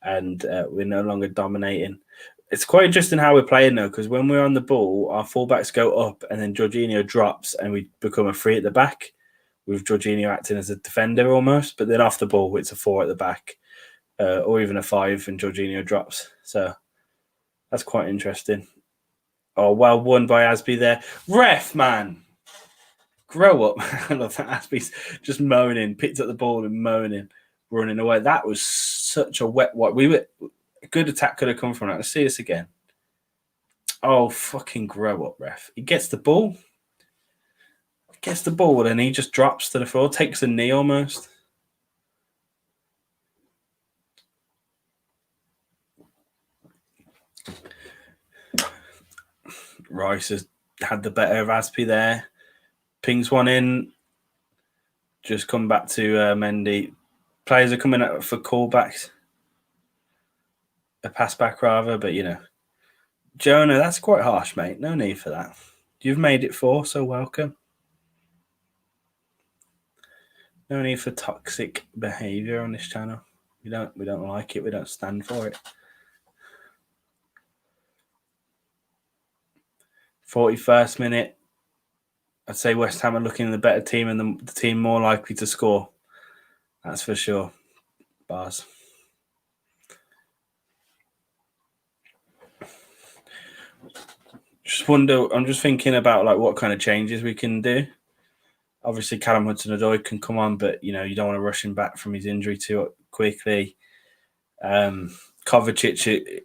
and we're no longer dominating. It's quite interesting how we're playing though, because when we're on the ball, our fullbacks go up, and then Jorginho drops, and we become a 3 at the back, with Jorginho acting as a defender almost. But then off the ball, it's a 4 at the back, or even a 5, and Jorginho drops. So that's quite interesting. Oh, well won by Asby there. Ref, man. Grow up. I love that. Asby's just moaning, picked up the ball and moaning, running away. That was such a wet wipe. A good attack could have come from that. Let's see this again. Oh, fucking grow up, ref. He gets the ball. And he just drops to the floor, takes a knee almost. Rice has had the better of Aspi there. Pings one in. Just come back to Mendy. Players are coming out for callbacks. A pass back rather, but you know. Jonah, that's quite harsh, mate. No need for that. You've made it 4, so welcome. No need for toxic behaviour on this channel. We don't like it. We don't stand for it. 41st minute. I'd say West Ham are looking the better team and the team more likely to score. That's for sure. Bars. I'm just thinking about like what kind of changes we can do. Obviously, Callum Hudson-Odoi can come on, but you know you don't want to rush him back from his injury too quickly. Kovacic,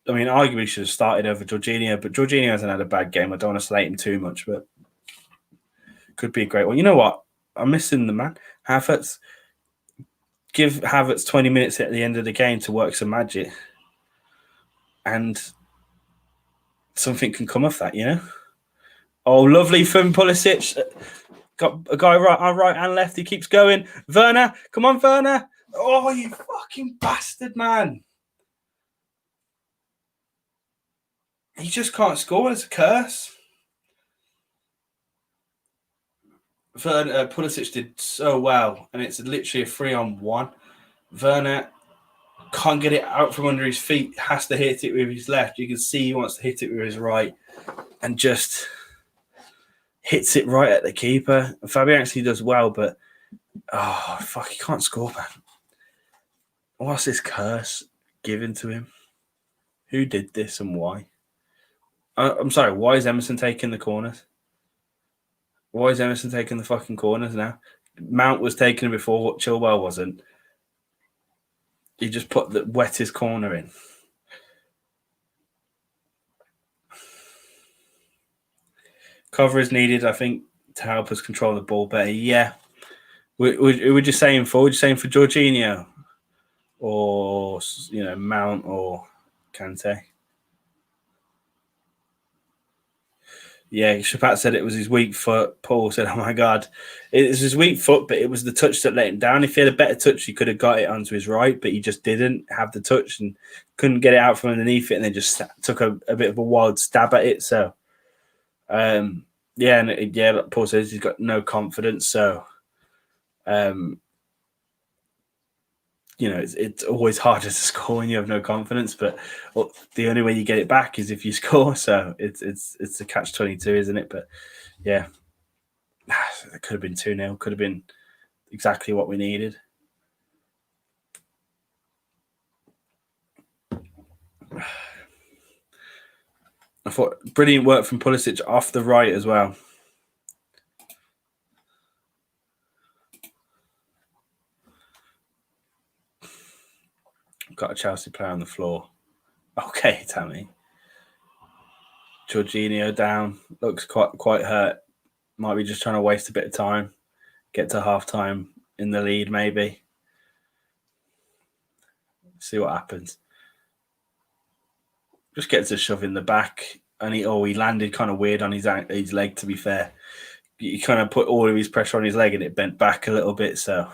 I mean, arguably should have started over Jorginho, but Jorginho hasn't had a bad game. I don't want to slate him too much, but could be a great one. You know what? I'm missing the man. Havertz. Give Havertz 20 minutes at the end of the game to work some magic, and something can come of that, you know? Oh, lovely from Pulisic. Got a guy right and left. He keeps going. Werner, come on, Werner. Oh, you fucking bastard, man. He just can't score. It's a curse. Pulisic did so well, and it's literally a 3-on-1. Werner can't get it out from under his feet. Has to hit it with his left. You can see he wants to hit it with his right, and just hits it right at the keeper. Fabian actually does well, but oh fuck, he can't score, man. What's this curse given to him? Who did this and why? I'm sorry, why is Emerson taking the corners? Why is Emerson taking the fucking corners now? Mount was taking before, Chilwell wasn't. He just put the wettest corner in. Cover is needed, I think, to help us control the ball better. Yeah. We're just saying for Jorginho or, you know, Mount or Kante. Yeah, Shapat said it was his weak foot. Paul said, oh my God. It was his weak foot, but it was the touch that let him down. If he had a better touch, he could have got it onto his right, but he just didn't have the touch and couldn't get it out from underneath it, and then just took a bit of a wild stab at it. So, like Paul says, he's got no confidence. So, it's always harder to score when you have no confidence. But the only way you get it back is if you score. So it's a catch-22, isn't it? But yeah, it could have been 2-0. Could have been exactly what we needed. I thought brilliant work from Pulisic off the right as well. Got a Chelsea player on the floor. Okay, Tammy. Jorginho down. Looks quite hurt. Might be just trying to waste a bit of time. Get to half-time in the lead, maybe. See what happens. Just gets a shove in the back. And he landed kind of weird on his leg, to be fair. He kind of put all of his pressure on his leg and it bent back a little bit, so...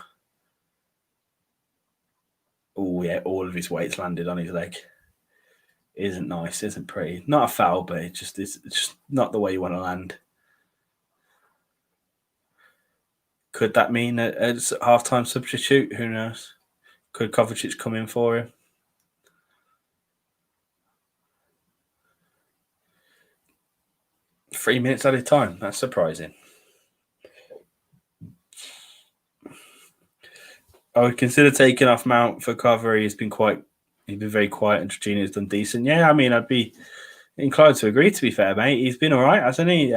Oh, yeah, all of his weight's landed on his leg. Isn't nice, isn't pretty. Not a foul, but it's just not the way you want to land. Could that mean a half-time substitute? Who knows? Could Kovacic come in for him? Three minutes at a time. That's surprising. I would consider taking off Mount for cover. He's been very quiet, and Jorginho's done decent. Yeah, I mean, I'd be inclined to agree, to be fair, mate. He's been all right, hasn't he?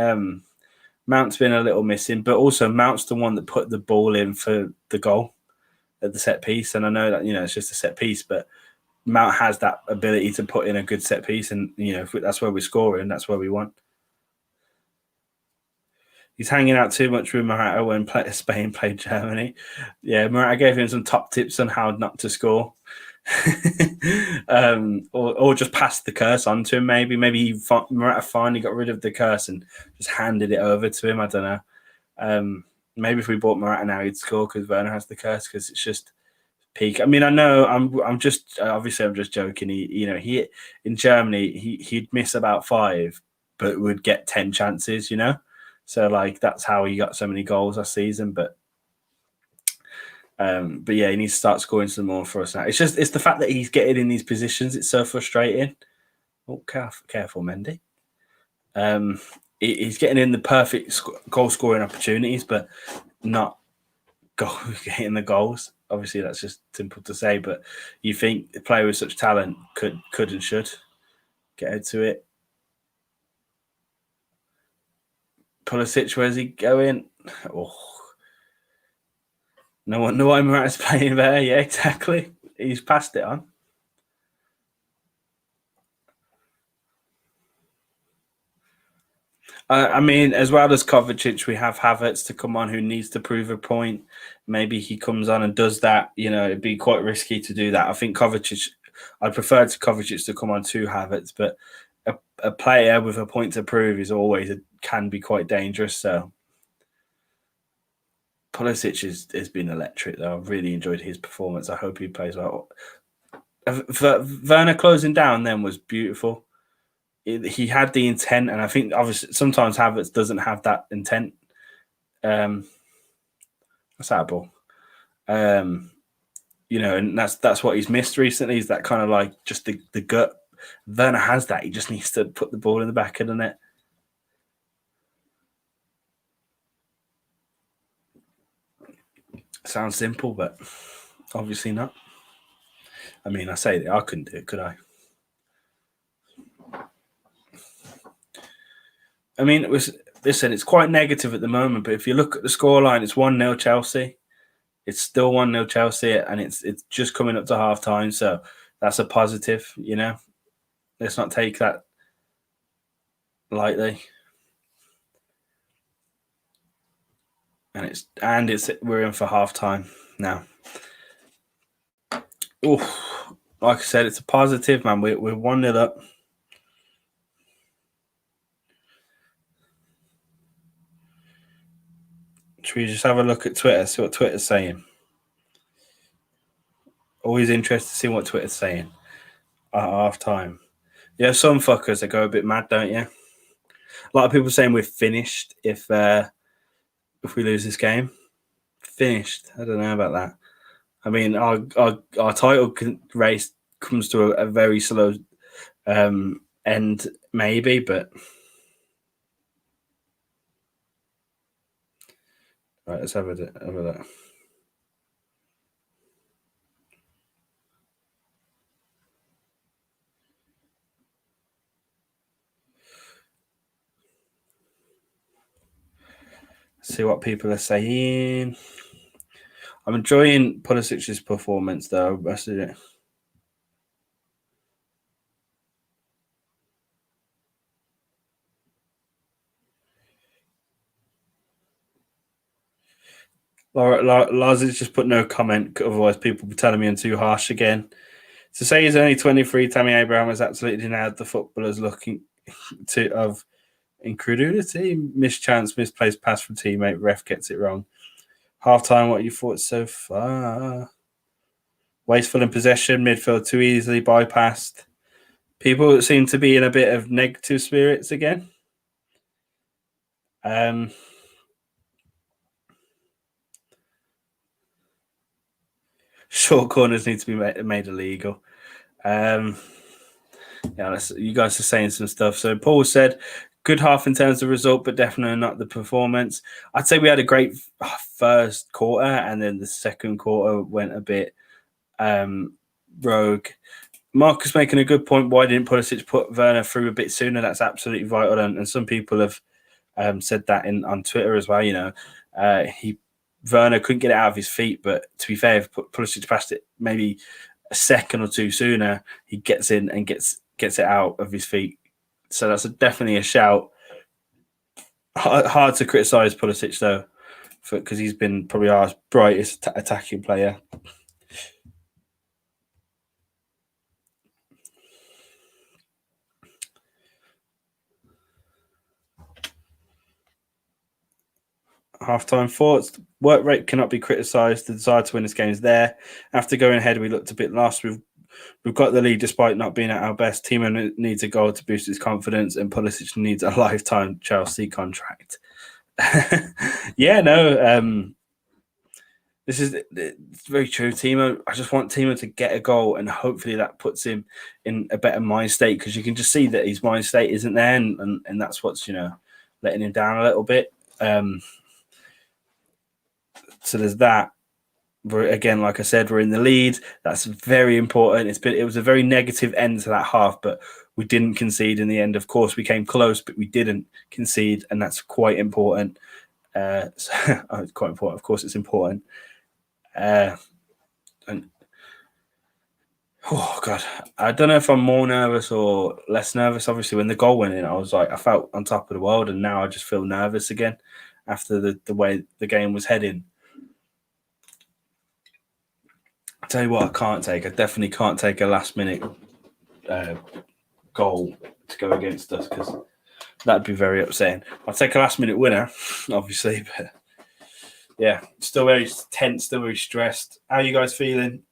Mount's been a little missing, but also Mount's the one that put the ball in for the goal at the set piece. And I know that, it's just a set piece, but Mount has that ability to put in a good set piece. And, if that's where we're scoring, that's where we want. He's hanging out too much with Morata when Spain played Germany. Yeah, Morata gave him some top tips on how not to score. Or just passed the curse on to him, maybe. Maybe Morata finally got rid of the curse and just handed it over to him. I don't know. Maybe if we bought Morata now, he'd score because Werner has the curse, because it's just peak. I mean, I know I'm just joking. He in Germany he'd miss about 5, but would get 10 chances. So that's how he got so many goals last season. But yeah, he needs to start scoring some more for us now. It's the fact that he's getting in these positions. It's so frustrating. Oh, careful, Mendy. He's getting in the perfect goal scoring opportunities, but not getting the goals. Obviously, that's just simple to say, but you think a player with such talent could and should get into it. Pulisic, where's he going? Oh, no wonder why Morata's playing there. Yeah, exactly. He's passed it on. I mean, as well as Kovacic, we have Havertz to come on, who needs to prove a point. Maybe he comes on and does that. It'd be quite risky to do that. I think Kovacic, I'd prefer to Kovacic to come on to Havertz, but a player with a point to prove can be quite dangerous. So Pulisic has been electric, though. I've really enjoyed his performance. I hope he plays well. Werner closing down then was beautiful. He had the intent, and I think obviously sometimes Havertz doesn't have that intent. What's that ball? And that's what he's missed recently. Is that kind of just the gut. Werner has that. He just needs to put the ball in the back of the net. Sounds simple, but obviously not. I mean, I say that I couldn't do it, could I? I mean, it's quite negative at the moment, but if you look at the scoreline, it's 1-0 Chelsea. It's still 1-0 Chelsea, and it's just coming up to half-time, so that's a positive, Let's not take that lightly. And we're in for half-time now. Oh, like I said, it's a positive, man. We're 1-0 up. Should we just have a look at Twitter, see what Twitter's saying? Always interested to see what Twitter's saying at half-time. You have some fuckers that go a bit mad, don't you? A lot of people saying we're finished if we lose this game. Finished. I don't know about that. I mean, our title race comes to a very slow end, maybe, but right, let's have a look. See what people are saying. I'm enjoying Pulisic's performance, though. That's it. Lars has just put no comment, otherwise people will be telling me I'm too harsh again. To say he's only 23, Tammy Abraham has absolutely nailed the footballers looking to of incredulity, mischance, misplaced pass from teammate, ref gets it wrong. Half time, what you thought so far? Wasteful in possession, midfield too easily bypassed. People seem to be in a bit of negative spirits again. Short corners need to be made illegal. Yeah, you guys are saying some stuff. So Paul said, good half in terms of result, but definitely not the performance. I'd say we had a great first quarter, and then the second quarter went a bit rogue. Marcus making a good point. Why didn't Pulisic put Werner through a bit sooner? That's absolutely vital, and some people have said that on Twitter as well. You know, Werner couldn't get it out of his feet, but to be fair, if Pulisic passed it maybe a second or two sooner, he gets in and gets it out of his feet. So that's definitely a shout. Hard to criticise Pulisic though, because he's been probably our brightest attacking player. Half-time thoughts. Work rate cannot be criticised. The desire to win this game is there. After going ahead, we looked a bit lost. We've got the lead despite not being at our best. Timo needs a goal to boost his confidence, and Pulisic needs a lifetime Chelsea contract. Yeah, no, this is it's very true. Timo, I just want Timo to get a goal, and hopefully that puts him in a better mind state, because you can just see that his mind state isn't there, and that's what's letting him down a little bit. So there's that. Again, like I said, we're in the lead. That's very important. It was a very negative end to that half, but we didn't concede in the end. Of course, we came close, but we didn't concede, and that's quite important. It's quite important. Of course, it's important. And oh god, I don't know if I'm more nervous or less nervous. Obviously, when the goal went in, I felt on top of the world, and now I just feel nervous again after the way the game was heading. I tell you what, I definitely can't take a last minute goal to go against us, because that'd be very upsetting. I'll take a last minute winner, obviously, but yeah, still very tense, still very stressed. How are you guys feeling?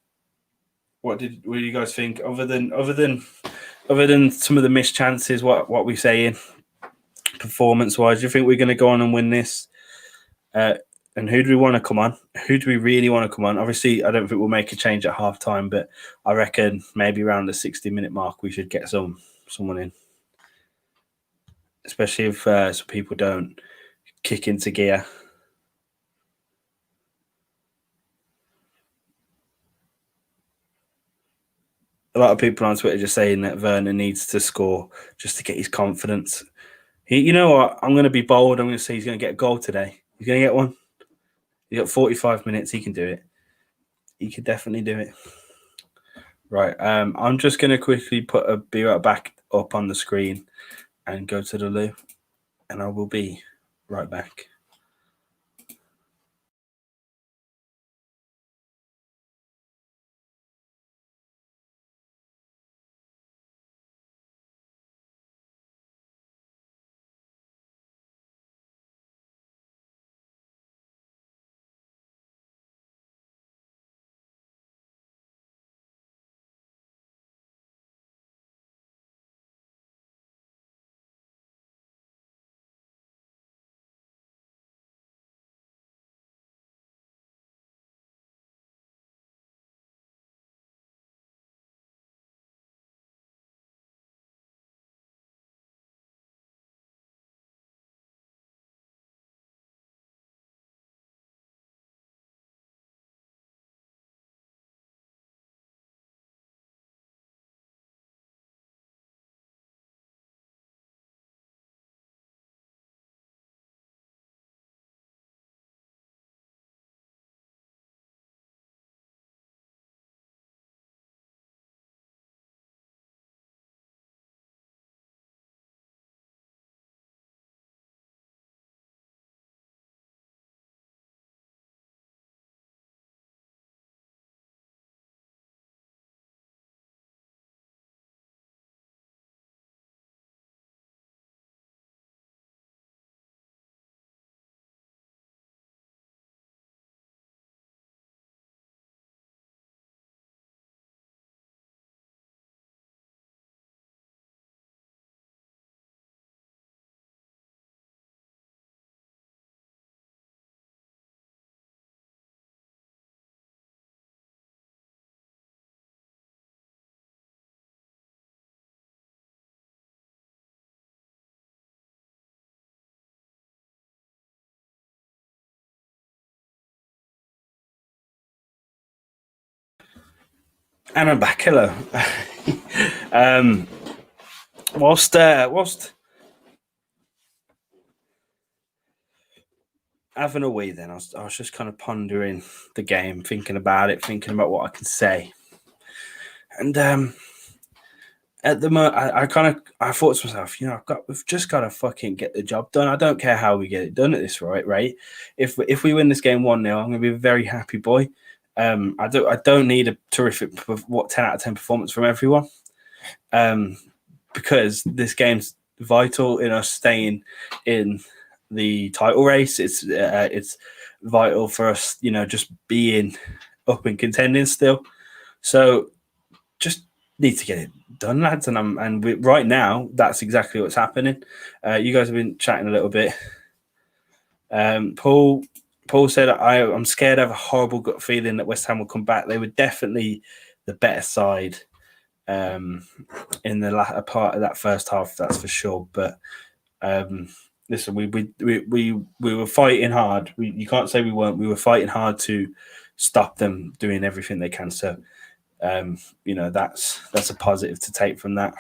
What do you guys think? Other than some of the missed chances, what we saying performance wise? Do you think we're going to go on and win this? And who do we want to come on? Who do we really want to come on? Obviously, I don't think we'll make a change at half time, but I reckon maybe around the 60-minute mark we should get someone in, especially if some people don't kick into gear. A lot of people on Twitter just saying that Werner needs to score just to get his confidence. You know what? I'm going to be bold. I'm going to say he's going to get a goal today. He's going to get one. He's got 45 minutes. He can do it. He could definitely do it. Right. I'm just going to quickly be right back up on the screen and go to the loo, and I will be right back. And I'm back. Hello. Whilst having a wee, then I was just kind of pondering the game, thinking about it, thinking about what I can say, and at the moment, I thought to myself, we've just got to fucking get the job done. I don't care how we get it done at this right. If we win this game 1-0, I'm going to be a very happy boy. I don't need a terrific 10 out of 10 performance from everyone, because this game's vital in us staying in the title race. It's vital for us, just being up and contending still. So just need to get it done, lads. Right now, that's exactly what's happening. You guys have been chatting a little bit. Paul said, I'm scared. I have a horrible gut feeling that West Ham will come back. They were definitely the better side in the latter part of that first half, that's for sure. But listen, we were fighting hard. You can't say we weren't. We were fighting hard to stop them doing everything they can. So that's a positive to take from that.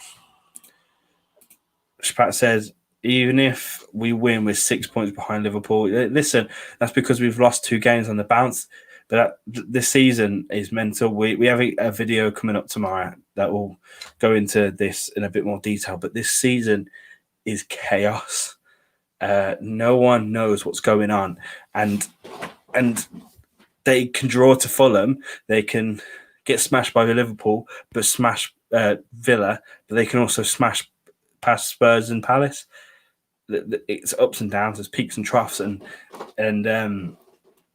Pat says, even if we win with 6 points behind Liverpool, listen, that's because we've lost 2 games on the bounce. But this season is mental. We have a video coming up tomorrow that will go into this in a bit more detail. But this season is chaos. No one knows what's going on, and they can draw to Fulham. They can get smashed by Liverpool, but smash Villa. But they can also smash past Spurs and Palace. It's ups and downs. There's peaks and troughs, and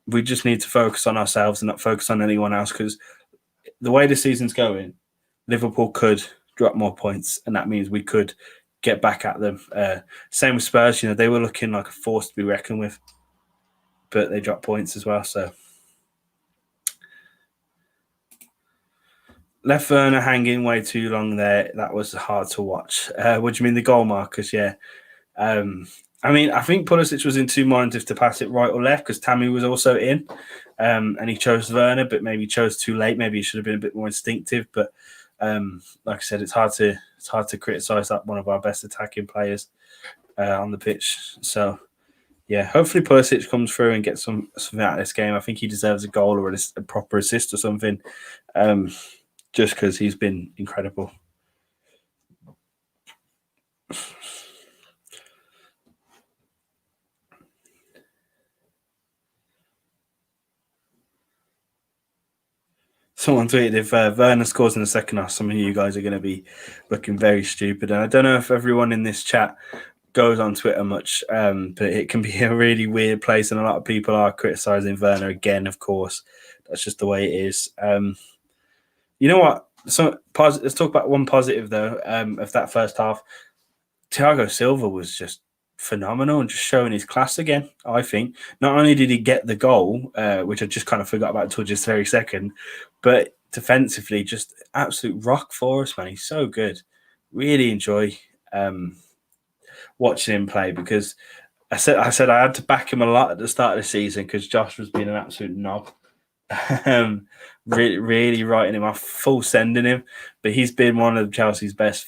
we just need to focus on ourselves and not focus on anyone else, because the way the season's going, Liverpool could drop more points, and that means we could get back at them. Same with Spurs. They were looking like a force to be reckoned with, but they dropped points as well. So left Werner hanging way too long there. That was hard to watch. What do you mean, the goal markers? Yeah. I think Pulisic was in 2 minds if to pass it right or left, because Tammy was also in, and he chose Werner, but maybe chose too late. Maybe he should have been a bit more instinctive. But like I said, it's hard to criticise that one of our best attacking players on the pitch. So yeah, hopefully Pulisic comes through and gets something out of this game. I think he deserves a goal or a proper assist or something, just because he's been incredible. Someone tweeted, if Werner scores in the second half, some of you guys are going to be looking very stupid. And I don't know if everyone in this chat goes on Twitter much, but it can be a really weird place, and a lot of people are criticising Werner again, of course. That's just the way it is. You know what? Let's talk about one positive, though, of that first half. Thiago Silva was just phenomenal and just showing his class again, I think. Not only did he get the goal, which I just kind of forgot about until just very second, but defensively, just absolute rock for us, man. He's so good. Really enjoy watching him play, because I said I had to back him a lot at the start of the season because Josh was being an absolute knob. Really writing him off, full sending him, but he's been one of Chelsea's best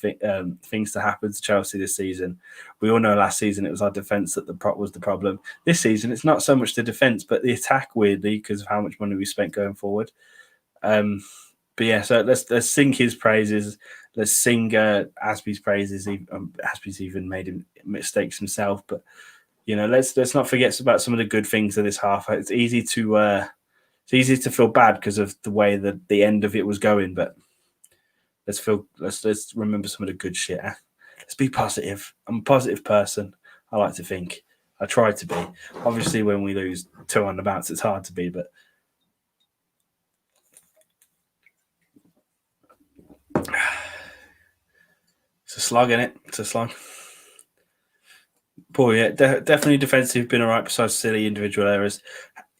things to happen to Chelsea this season. We all know last season it was our defence that was the problem. This season it's not so much the defence but the attack, weirdly, because of how much money we spent going forward. But yeah, so let's sing his praises. Let's sing Aspie's praises. Aspie's even made mistakes himself, but let's not forget about some of the good things of this half. It's easy to feel bad because of the way that the end of it was going, but let's remember some of the good shit. Let's be positive. I'm a positive person. I like to think. I try to be. Obviously, when we lose 2 on the bounce, it's hard to be, but it's a slog, innit? It's a slog. Paul, yeah, definitely defensive, been all right besides silly individual errors.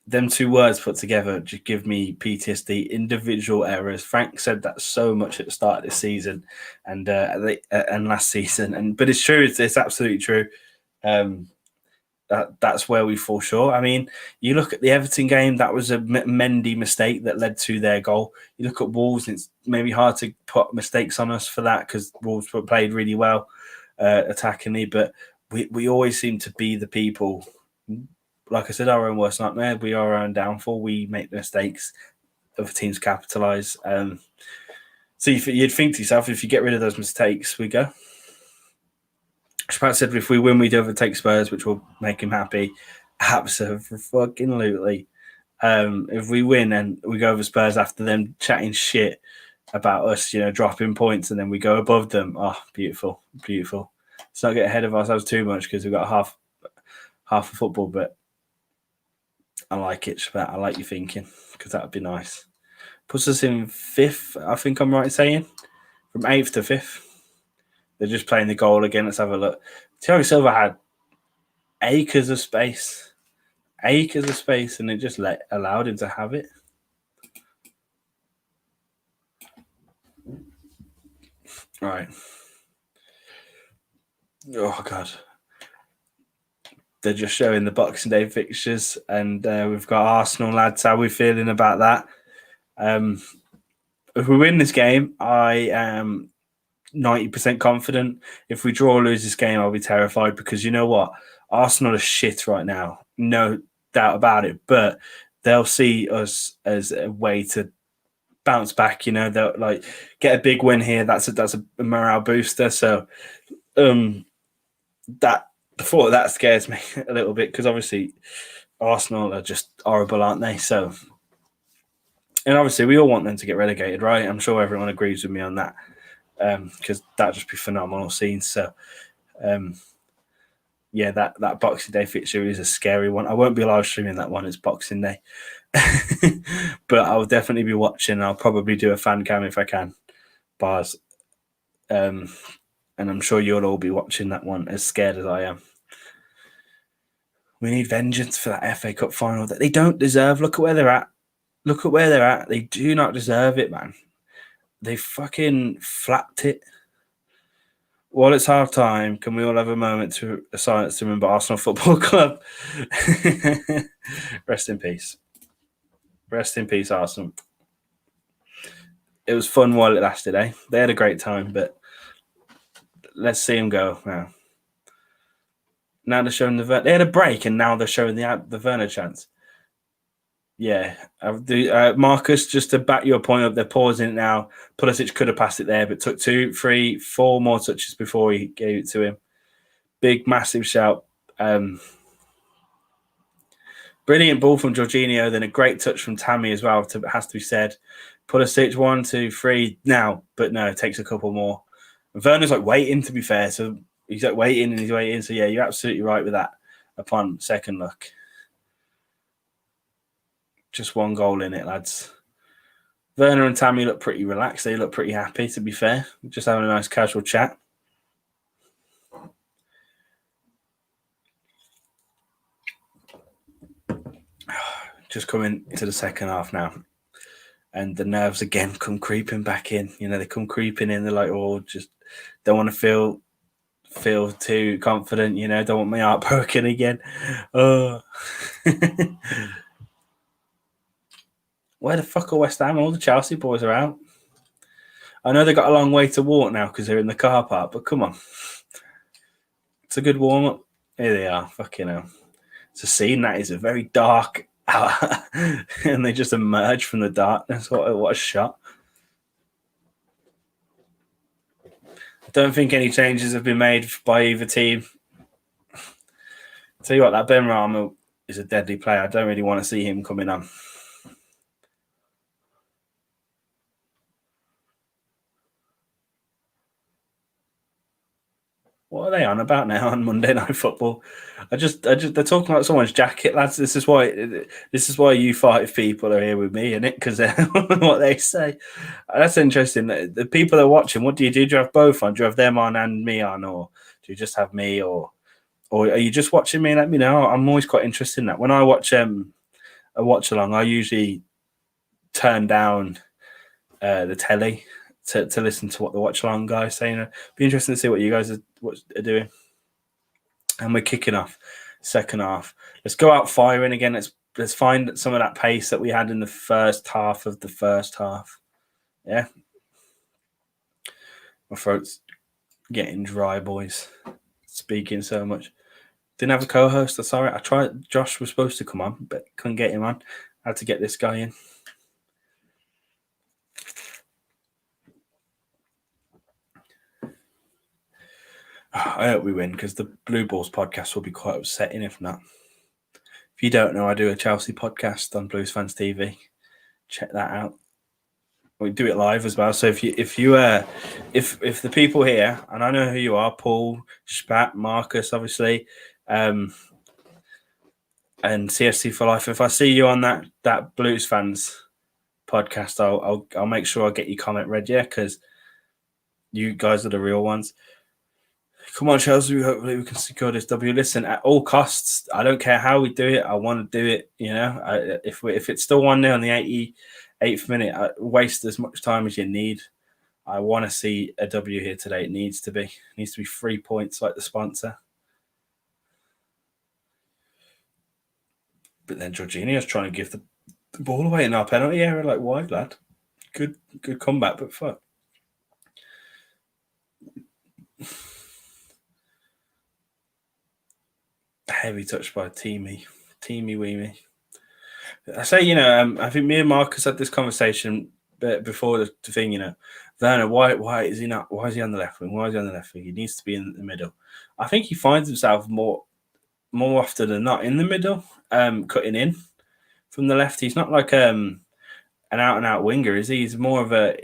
Them 2 words put together just give me PTSD. Individual errors. Frank said that so much at the start of this season and last season, but it's true. It's absolutely true. that's where we fall short. I mean, you look at the Everton game, that was a Mendy mistake that led to their goal. You look at Wolves, it's maybe hard to put mistakes on us for that because Wolves played really well attackingly, but we always seem to be the people, like I said, our own worst nightmare. We are our own downfall. We make mistakes, other teams capitalise. So you'd think to yourself, if you get rid of those mistakes, we go. Spat said if we win, we do overtake Spurs, which will make him happy. Absolutely. If we win and we go over Spurs after them chatting shit about us, dropping points, and then we go above them. Oh, beautiful, beautiful. Let's not get ahead of ourselves too much because we've got half of football, but I like it, Spat. I like your thinking because that would be nice. Puts us in 5th, I think I'm right in saying, from 8th to 5th. They're just playing the goal again. Let's have a look. Thiago Silva had acres of space, and it just allowed him to have it. Right. Oh, God. They're just showing the Boxing Day fixtures, and we've got Arsenal, lads. How are we feeling about that? If we win this game, I am 90% confident. If we draw or lose this game, I'll be terrified because you know what? Arsenal are shit right now. No doubt about it. But they'll see us as a way to bounce back. They'll get a big win here. That's a morale booster. So that scares me a little bit because obviously Arsenal are just horrible, aren't they? So, and obviously we all want them to get relegated, right? I'm sure everyone agrees with me on that. Because that'd just be phenomenal scenes. So, that Boxing Day fixture is a scary one. I won't be live streaming that one. It's Boxing Day, but I'll definitely be watching. I'll probably do a fan cam if I can, bars. And I'm sure you'll all be watching that one as scared as I am. We need vengeance for that FA Cup final that they don't deserve. Look at where they're at. They do not deserve it, man. They fucking flapped it. While it's half time, can we all have a moment to silence to remember Arsenal Football Club? Rest in peace. Rest in peace, Arsenal. It was fun while it lasted, eh? They had a great time, but let's see them go now. Now they're showing they had a break, and now they're showing the Werner chance. Yeah, Marcus, just to back your point up, they're pausing it now. Pulisic could have passed it there, but took 2, 3, 4 more touches before he gave it to him. Big, massive shout. Brilliant ball from Jorginho, then a great touch from Tammy as well, has to be said. Pulisic, 1, 2, 3 now, but no, it takes a couple more. And Werner's waiting, to be fair, so he's waiting and he's waiting. So yeah, you're absolutely right with that upon second look. Just 1 goal in it, lads. Werner and Tammy look pretty relaxed. They look pretty happy, to be fair. Just having a nice casual chat. Just coming into the second half now. And the nerves again come creeping back in. They come creeping in. They're like, oh, just don't want to feel too confident. Don't want my heart broken again. Oh. Where the fuck are West Ham? All the Chelsea boys are out. I know they got a long way to walk now because they're in the car park, but come on. It's a good warm-up. Here they are. Fucking hell. It's a scene that is a very dark hour. And they just emerge from the darkness. What a shot. I don't think any changes have been made by either team. I'll tell you what, that Ben Rama is a deadly player. I don't really want to see him coming on. What are they on about now on Monday Night Football? They're talking about someone's jacket, lads. This is why you 5 people are here with me, innit? Because what they say. That's interesting. The people that are watching, what do you do? Do you have both on? Do you have them on and me on, or do you just have me, or are you just watching me? Let me know. I'm always quite interested in that. When I watch a watch along, I usually turn down the telly to listen to what the watch along guys saying. Be interesting to see what you guys are doing. And we're kicking off. second half. Let's go out firing again. Let's find some of that pace that we had in the first half of the first half. Yeah. My throat's getting dry, boys. Speaking so much. Didn't have a co-host. That's all right. I tried. Josh was supposed to come on, but couldn't get him on. I had to get this guy in. I hope we win because the Blue Balls podcast will be quite upsetting if not. If you don't know, I do a Chelsea podcast on Blues Fans TV. Check that out. We do it live as well. So if the people here, and I know who you are, Paul, Spat, Marcus, obviously, and CFC for Life. If I see you on that Blues Fans podcast, I'll make sure I get your comment read, yeah, because you guys are the real ones. Come on, Chelsea. Hopefully we can secure this W. Listen, at all costs, I don't care how we do it. I want to do it. You know, if it's still 1-0 in the 88th minute, I waste as much time as you need. I want to see a W here today. It needs to be 3 points like the sponsor. But then Jorginho's trying to give the ball away in our penalty area. Like, why, lad? Good comeback, but fuck. Heavy touch by Teamy Weemy. I say, you know, I think me and Marcus had this conversation before the thing, you know, Werner, why is he not? Why is he on the left wing? Why is he on the left wing? He needs to be in the middle. I think he finds himself more often than not in the middle, cutting in from the left. He's not like an out and out winger, is he? He's more of a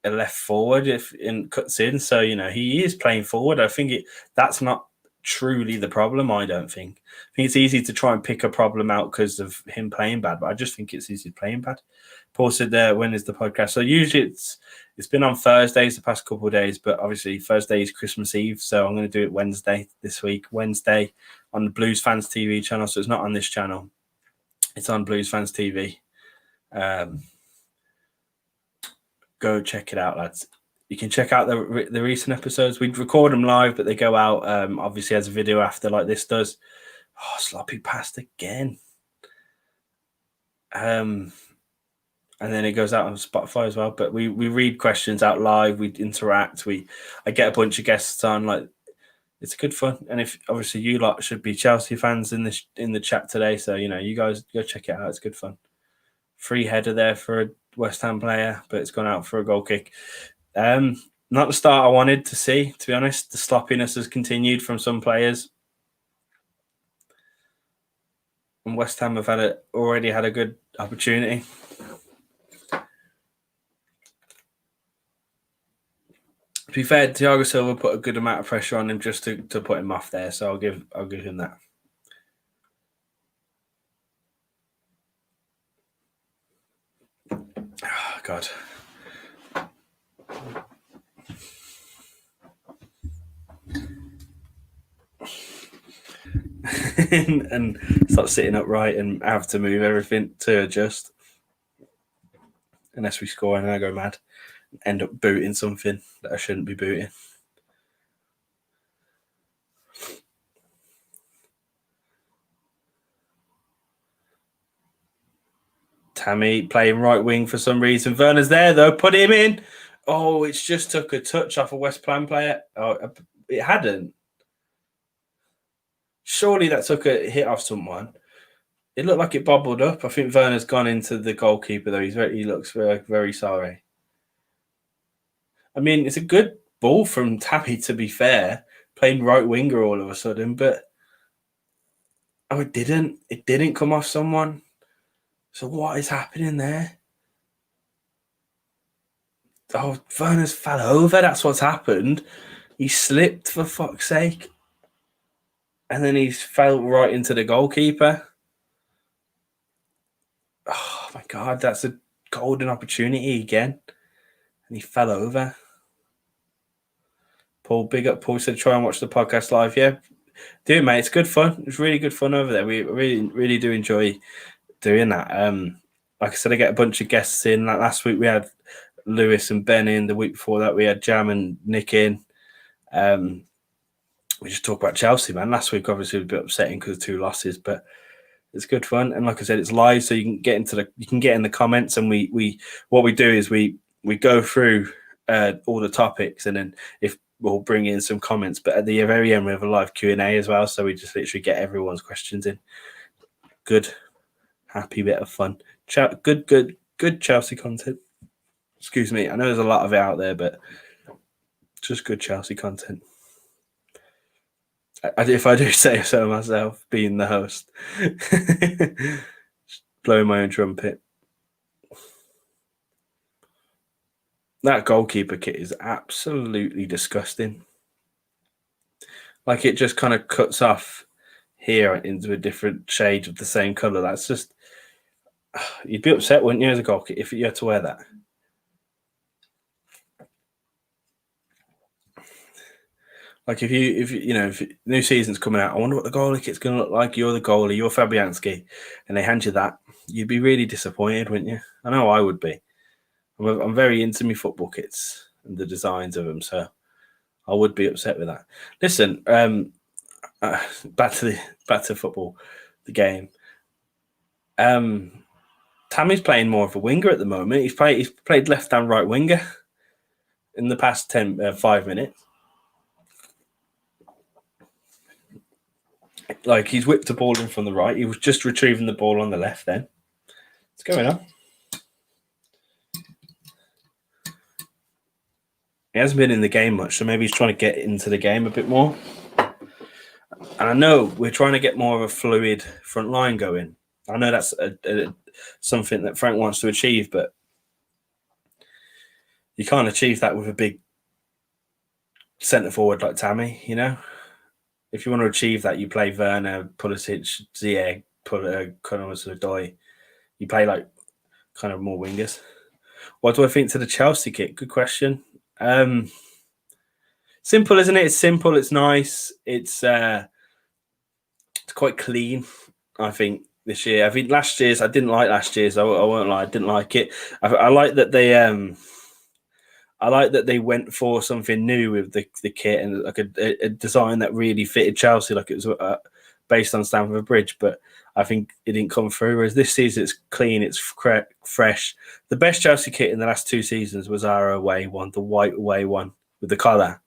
left forward if in cuts in. So, you know, he is playing forward. I think that's not truly the problem. I don't think. I think it's easy to try and pick a problem out because of him playing bad, but I just think it's easy playing bad. Paul said, when is the podcast? So usually it's been on Thursdays the past couple of days, but obviously Thursday is Christmas Eve, so I'm going to do it Wednesday this week. Wednesday on the Blues Fans TV channel, so it's not on this channel. It's on Blues Fans TV. Go check it out, lads. You can check out the recent episodes. We record them live, but they go out obviously as a video after, like this does. Oh, sloppy pass again. And then it goes out on Spotify as well. But we read questions out live. We interact. I get a bunch of guests on. Like, it's good fun. And if obviously you lot should be Chelsea fans in the chat today, so you know you guys go check it out. It's good fun. Free header there for a West Ham player, but it's gone out for a goal kick. Not the start I wanted to see, to be honest. The sloppiness has continued from some players. And West Ham have already had a good opportunity. To be fair, Thiago Silva put a good amount of pressure on him just to put him off there, so I'll give him that. Oh, God. and start sitting upright and have to move everything to adjust. Unless we score and I go mad. End up booting something that I shouldn't be booting. Tammy playing right wing for some reason. Werner's there though. Put him in. Oh, it's just took a touch off a West Ham player. Oh, it hadn't. Surely that took a hit off someone. It looked like it bobbled up. I think Werner's gone into the goalkeeper though. He looks very, very sorry. I mean, it's a good ball from Tammy, to be fair. Playing right winger all of a sudden, but it didn't. It didn't come off someone. So what is happening there? Oh, Werner's fell over. That's what's happened. He slipped, for fuck's sake. And then he's fell right into the goalkeeper. Oh, my God. That's a golden opportunity again. And he fell over. Paul, big up. Paul said, try and watch the podcast live. Yeah, do, mate. It's good fun. It's really good fun over there. We really, really do enjoy doing that. Like I said, I get a bunch of guests in. Like last week, we had Lewis and Ben in. The week before that, we had Jam and Nick in. we just talk about Chelsea, man. Last week obviously was a bit upsetting because of 2 losses, but it's good fun. And like I said, it's live, so you can get in the comments, and we what we do is we go through all the topics, and then if we'll bring in some comments, but at the very end we have a live Q&A as well, so we just literally get everyone's questions in. Good, happy bit of fun. Good Chelsea content. Excuse me, I know there's a lot of it out there, but just good Chelsea content. If I do say so myself, being the host. Blowing my own trumpet. That goalkeeper kit is absolutely disgusting. Like, it just kind of cuts off here into a different shade of the same colour. That's just... You'd be upset, wouldn't you, as a goalkeeper, if you had to wear that? Like, if new season's coming out, I wonder what the goalie kit's going to look like. You're the goalie, you're Fabianski, and they hand you that. You'd be really disappointed, wouldn't you? I know I would be. I'm very into my football kits and the designs of them, so I would be upset with that. Listen, back to football, the game. Tammy's playing more of a winger at the moment. He's played left and right winger in the past 5 minutes. Like, he's whipped the ball in from the right. He was just retrieving the ball on the left then. What's going on? He hasn't been in the game much, so maybe he's trying to get into the game a bit more. And I know we're trying to get more of a fluid front line going. I know that's something that Frank wants to achieve, but you can't achieve that with a big centre forward like Tammy, you know? If you want to achieve that, you play Werner, Pulisic, Ziyech, Conor, you play like kind of more wingers. What do I think to the Chelsea kit? Good question. Simple, isn't it? It's simple. It's nice. It's quite clean, I think, this year. I think last year's, I didn't like last year's. I won't lie, I didn't like it. I like that they went for something new with the kit, and like a design that really fitted Chelsea, like it was based on Stamford Bridge. But I think it didn't come through. Whereas this season, it's clean, it's fresh. The best Chelsea kit in the last 2 seasons was our away one, the white away one with the collar.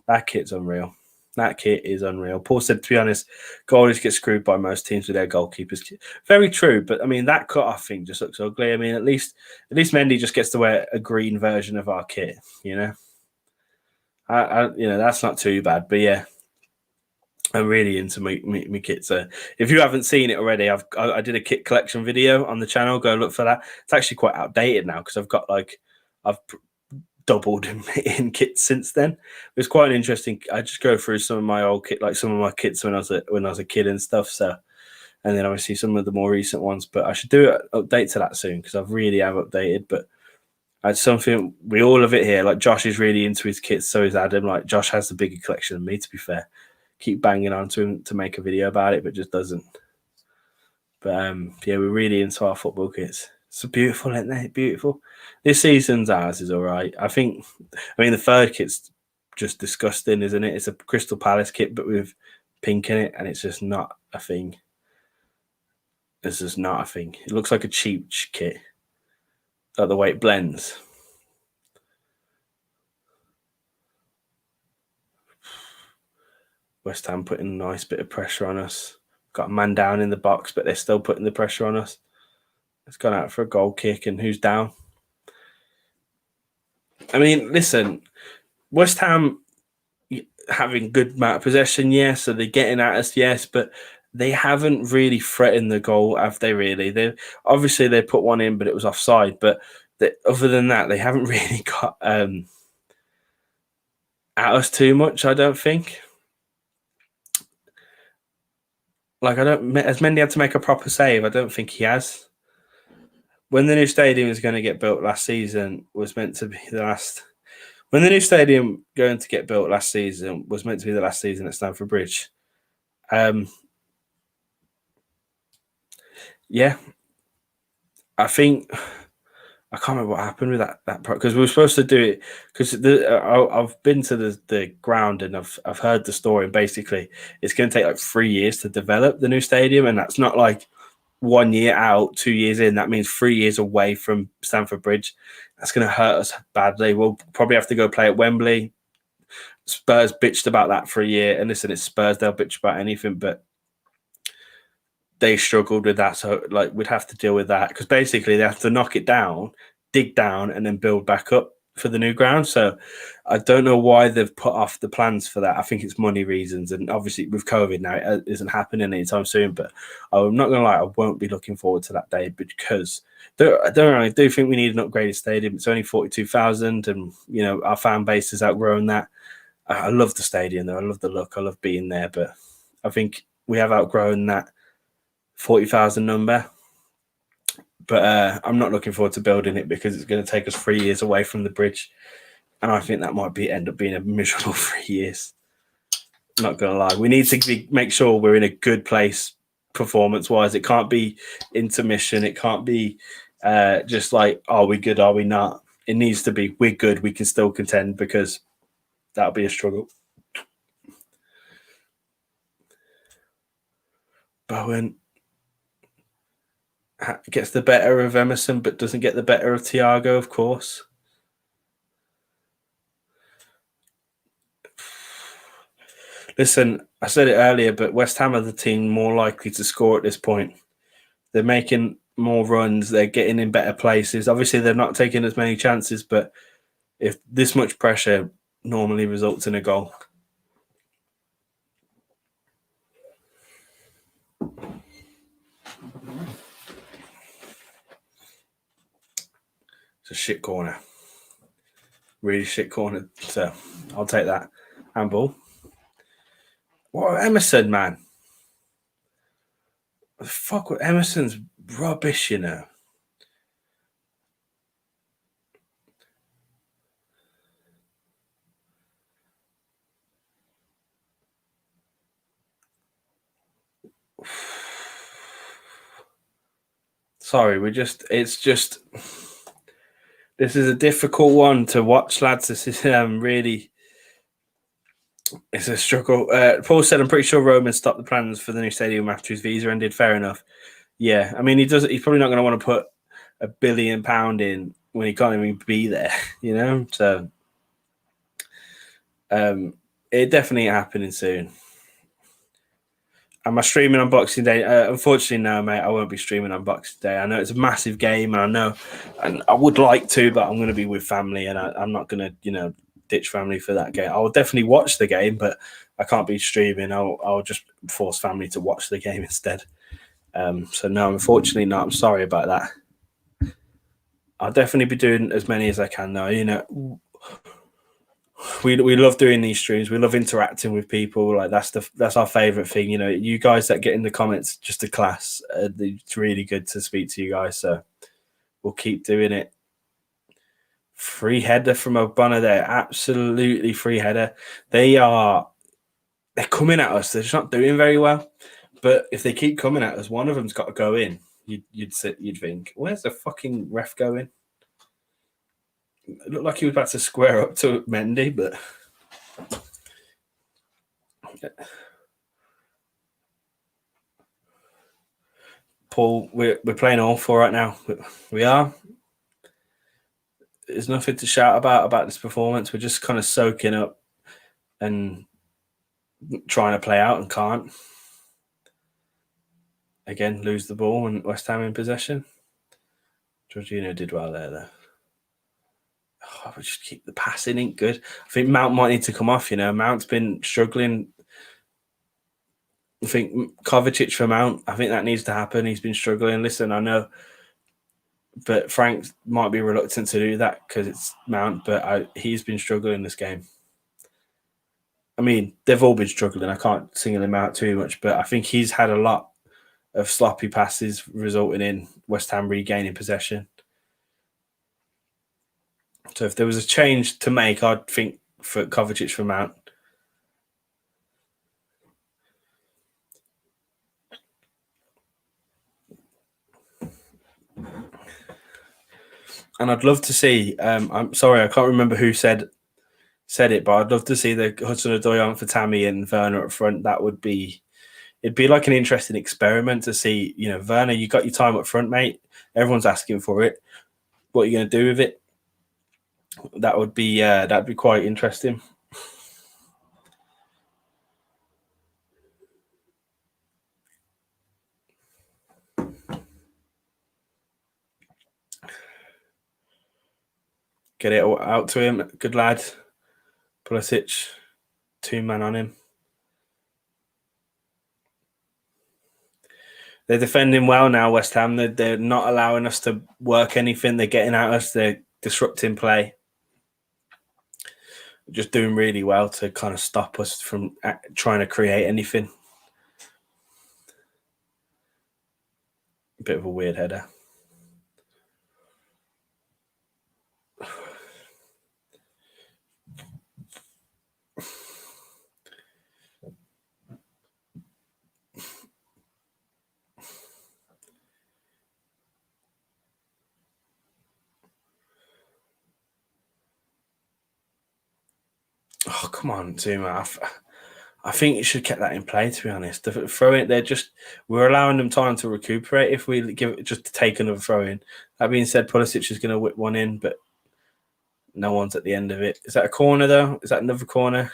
That kit's unreal. That kit is unreal. Paul said, to be honest, goalies get screwed by most teams with their goalkeepers. Very true, but I mean, that cut-off thing just looks ugly. I mean, at least Mendy just gets to wear a green version of our kit, you know? That's not too bad, but yeah, I'm really into my kit. So if you haven't seen it already, I did a kit collection video on the channel. Go look for that. It's actually quite outdated now because I've doubled in kits since then. It was quite an interesting. I just go through some of my old kit, like some of my kits when I was a kid and stuff. So, and then obviously some of the more recent ones. But I should do an update to that soon because I really have updated. But it's something we all have it here. Like, Josh is really into his kits, so is Adam. Like, Josh has the bigger collection than me, to be fair. Keep banging on to him to make a video about it, but just doesn't. But yeah, we're really into our football kits. It's beautiful, isn't it? Beautiful. This season's ours is all right. I mean, the third kit's just disgusting, isn't it? It's a Crystal Palace kit, but with pink in it, and it's just not a thing. It's just not a thing. It looks like a cheap kit, like the way it blends. West Ham putting a nice bit of pressure on us. Got a man down in the box, but they're still putting the pressure on us. It's gone out for a goal kick, and who's down? I mean, listen, West Ham having good amount of possession, yes, so they're getting at us, yes, but they haven't really threatened the goal, have they? Really? They put one in, but it was offside. But other than that, they haven't really got at us too much, I don't think. Like, as Mendy had to make a proper save, I don't think he has. When the new stadium is going to get built last season was meant to be the last. When the new stadium going to get built last season was meant to be the last season at Stamford Bridge. Yeah, I think I can't remember what happened with that because we were supposed to do it because I've been to the ground and I've heard the story. And basically, it's going to take like 3 years to develop the new stadium, and that's not like 1 year out, 2 years in. That means 3 years away from Stamford Bridge. That's going to hurt us badly. We'll probably have to go play at Wembley. Spurs bitched about that for a year, and listen, it's Spurs; they'll bitch about anything, but they struggled with that. So like we'd have to deal with that because basically they have to knock it down, dig down, and then build back up for the new ground. So I don't know why they've put off the plans for that. I think it's money reasons, and obviously with COVID now it isn't happening anytime soon. But I'm not gonna lie, I won't be looking forward to that day because I do think we need an upgraded stadium. It's only 42,000, and our fan base has outgrown that. I love the stadium though. I love the look. I love being there, but I think we have outgrown that 40,000 number. But I'm not looking forward to building it because it's going to take us 3 years away from the bridge, and I think that might end up being a miserable 3 years. Not gonna lie, we need to make sure we're in a good place performance-wise. It can't be intermission. It can't be just like, are we good? Are we not? It needs to be we're good. We can still contend because that'll be a struggle. Bowen gets the better of Emerson, but doesn't get the better of Thiago, of course. Listen, I said it earlier, but West Ham are the team more likely to score at this point. They're making more runs. They're getting in better places. Obviously, they're not taking as many chances, but if this much pressure normally results in a goal. It's a shit corner. Really shit corner. So I'll take that. Handball. What Emerson, man? The fuck with Emerson's rubbish, Sorry, this is a difficult one to watch, lads. This is really, it's a struggle. Paul said, I'm pretty sure Roman stopped the plans for the new stadium after his visa ended. Fair enough. Yeah, I mean, he's probably not going to want to put £1 billion in when he can't even be there, So it definitely happening soon. Am I streaming on Boxing Day? Unfortunately, no, mate. I won't be streaming on Boxing Day. I know it's a massive game, and I would like to, but I'm going to be with family, and I'm not going to, ditch family for that game. I'll definitely watch the game, but I can't be streaming. I'll just force family to watch the game instead. So no, unfortunately, not. I'm sorry about that. I'll definitely be doing as many as I can, though. We love doing these streams. We love interacting with people. Like that's our favorite thing. You guys that get in the comments, just a class. It's really good to speak to you guys. So we'll keep doing it. Free header from Obama there. Absolutely free header. They're coming at us. They're just not doing very well. But if they keep coming at us, one of them's got to go in. You'd think, where's the fucking ref going? It looked like he was about to square up to Mendy, but Paul, we're playing awful right now. We are. There's nothing to shout about this performance. We're just kind of soaking up and trying to play out and can't. Again, lose the ball and West Ham in possession. Jorginho did well there, though. We just keep the passing ain't good. I think Mount might need to come off. Mount's been struggling. I think Kovacic for Mount. I think that needs to happen. He's been struggling. Listen, I know, but Frank might be reluctant to do that because it's Mount. But he's been struggling this game. I mean, they've all been struggling. I can't single him out too much, but I think he's had a lot of sloppy passes resulting in West Ham regaining possession. So if there was a change to make, I'd think for Kovacic for Mount. And I'd love to see. I'm sorry, I can't remember who said it, but I'd love to see the Hudson-Odoi on for Tammy and Werner up front. That would be. It'd be like an interesting experiment to see. You know, Werner, you got your time up front, mate. Everyone's asking for it. What are you going to do with it? That would be. That'd be quite interesting. Get it out to him. Good lad. Pulisic, 2-man on him. They're defending well now, West Ham. They're not allowing us to work anything. They're getting at us. They're disrupting play. Just doing really well to kind of stop us from trying to create anything. A bit of a weird header. Oh, come on, Zuma. I think you should get that in play, to be honest. The throw in, we're allowing them time to recuperate if we give it just to take another throw in. That being said, Pulisic is going to whip one in, but no one's at the end of it. Is that a corner, though? Is that another corner?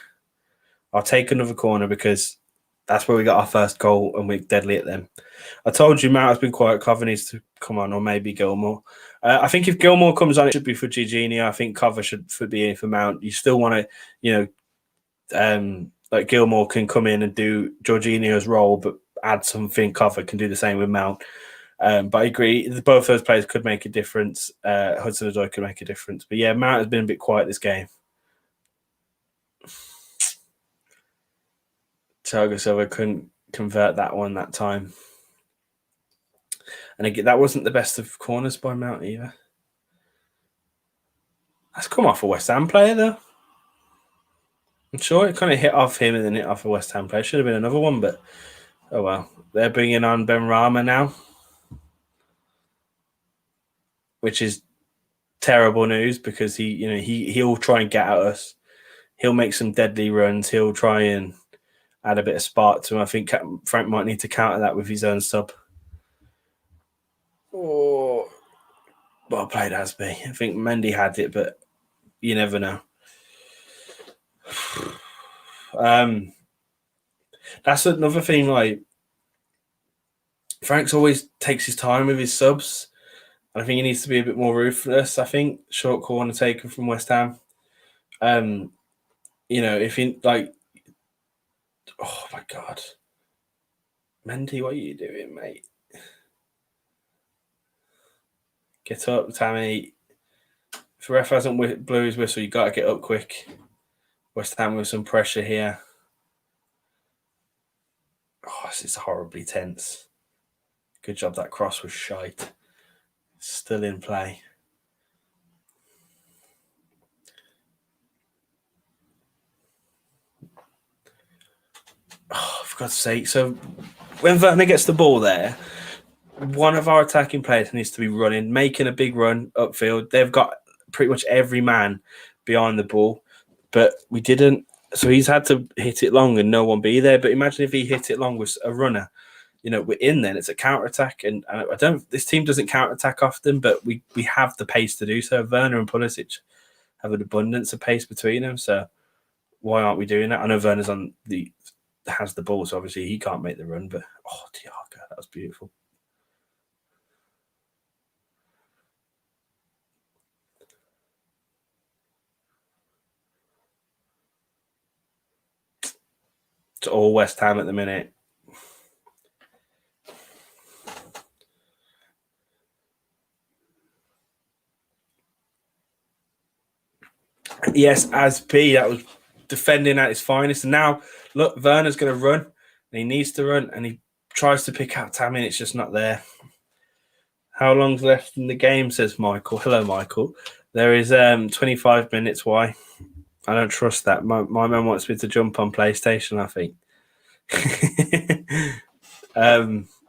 I'll take another corner because that's where we got our first goal and we're deadly at them. I told you Mount has been quiet. Cover needs to come on, or maybe Gilmore. I think if Gilmore comes on, it should be for Jorginho. I think Cover should be in for Mount. You still want to, like Gilmore can come in and do Jorginho's role, but add something. Cover can do the same with Mount. But I agree, both those players could make a difference. Hudson-Odoi could make a difference. But yeah, Mount has been a bit quiet this game. Thiago Silva couldn't convert that one that time. And again, that wasn't the best of corners by Mount either. That's come off a West Ham player, though. I'm sure it kind of hit off him and then hit off a West Ham player. Should have been another one, but oh well. They're bringing on Ben Rama now, which is terrible news because he'll try and get at us. He'll make some deadly runs. He'll try and add a bit of spark to him. I think Frank might need to counter that with his own sub. Oh, well played, Asby. I think Mendy had it, but you never know. That's another thing. Like Frank's always takes his time with his subs. I think he needs to be a bit more ruthless. I think short corner taken from West Ham. If he like, oh my God, Mendy, what are you doing, mate? Get up, Tammy. If the ref hasn't blew his whistle, you got to get up quick. West Ham with some pressure here. Oh, this is horribly tense. Good job that cross was shite. Still in play. Oh, for God's sake. So when Werner gets the ball there, one of our attacking players needs to be running, making a big run upfield. They've got pretty much every man behind the ball, but we didn't. So he's had to hit it long and no one be there. But imagine if he hit it long with a runner. We're in then. It's a counter-attack. And this team doesn't counter-attack often, but we have the pace to do so. Werner and Pulisic have an abundance of pace between them. So why aren't we doing that? I know Werner's has the ball, so obviously he can't make the run, but Thiago, that was beautiful. It's all West Ham at the minute. Yes, as P, that was defending at his finest. And now, look, Werner's going to run, and he needs to run, and he tries to pick out Tammy, and it's just not there. How long's left in the game, says Michael. Hello, Michael. There is 25 minutes. Why? I don't trust that. My man wants me to jump on PlayStation, I think.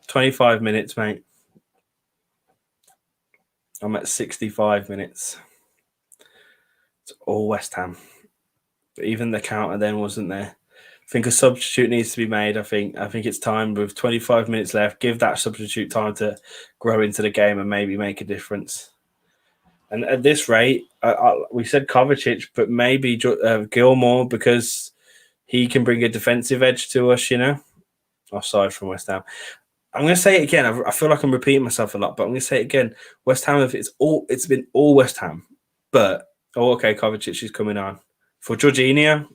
25 minutes, mate. I'm at 65 minutes. It's all West Ham. But even the counter then wasn't there. I think a substitute needs to be made. I think it's time with 25 minutes left. Give that substitute time to grow into the game and maybe make a difference. And at this rate, we said Kovacic, but maybe Gilmore, because he can bring a defensive edge to us, aside from West Ham. I'm going to say it again. I feel like I'm repeating myself a lot, but I'm going to say it again. West Ham, it's been all West Ham. But, okay, Kovacic is coming on. For Jorginho,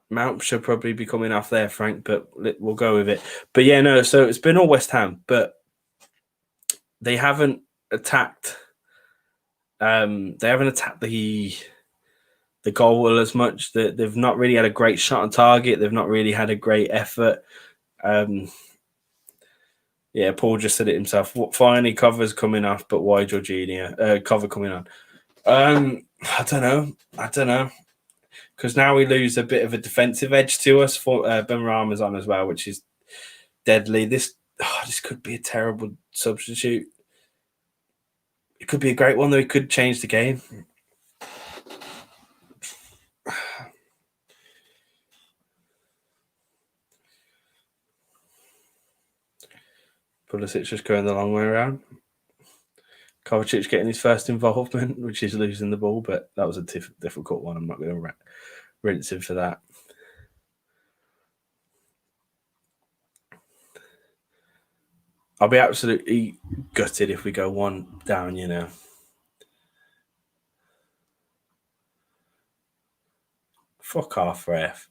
Mount should probably be coming off there, Frank, but we'll go with it. But yeah, no, so it's been all West Ham, but they haven't attacked the goal as much. They've not really had a great shot on target. They've not really had a great effort. Yeah, Paul just said it himself. Finally, Cover's coming off, but why Jorginho? Cover coming on. I don't know. Because now we lose a bit of a defensive edge to us. For Benrahma's on as well, which is deadly. This could be a terrible substitute. It could be a great one, though. It could change the game. Pulisic just going the long way around. Kovacic getting his first involvement, which is losing the ball, but that was a difficult one. I'm not going to rinse him for that. I'll be absolutely gutted if we go one down, Fuck off, ref.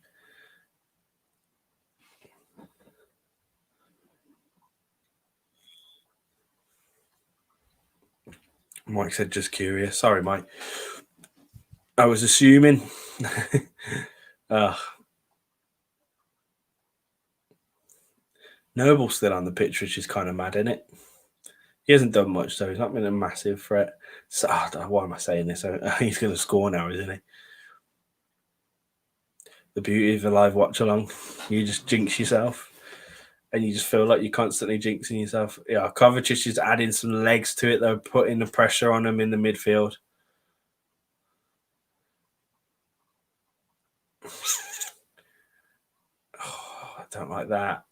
Mike said, just curious. Sorry, Mike. I was assuming. Noble's still on the pitch, which is kind of mad, isn't it? He hasn't done much, so he's not been a massive threat. So, why am I saying this? He's going to score now, isn't he? The beauty of a live watch along. You just jinx yourself. And you just feel like you're constantly jinxing yourself. Yeah, Kovacic is adding some legs to it, though, putting the pressure on him in the midfield. Oh, I don't like that.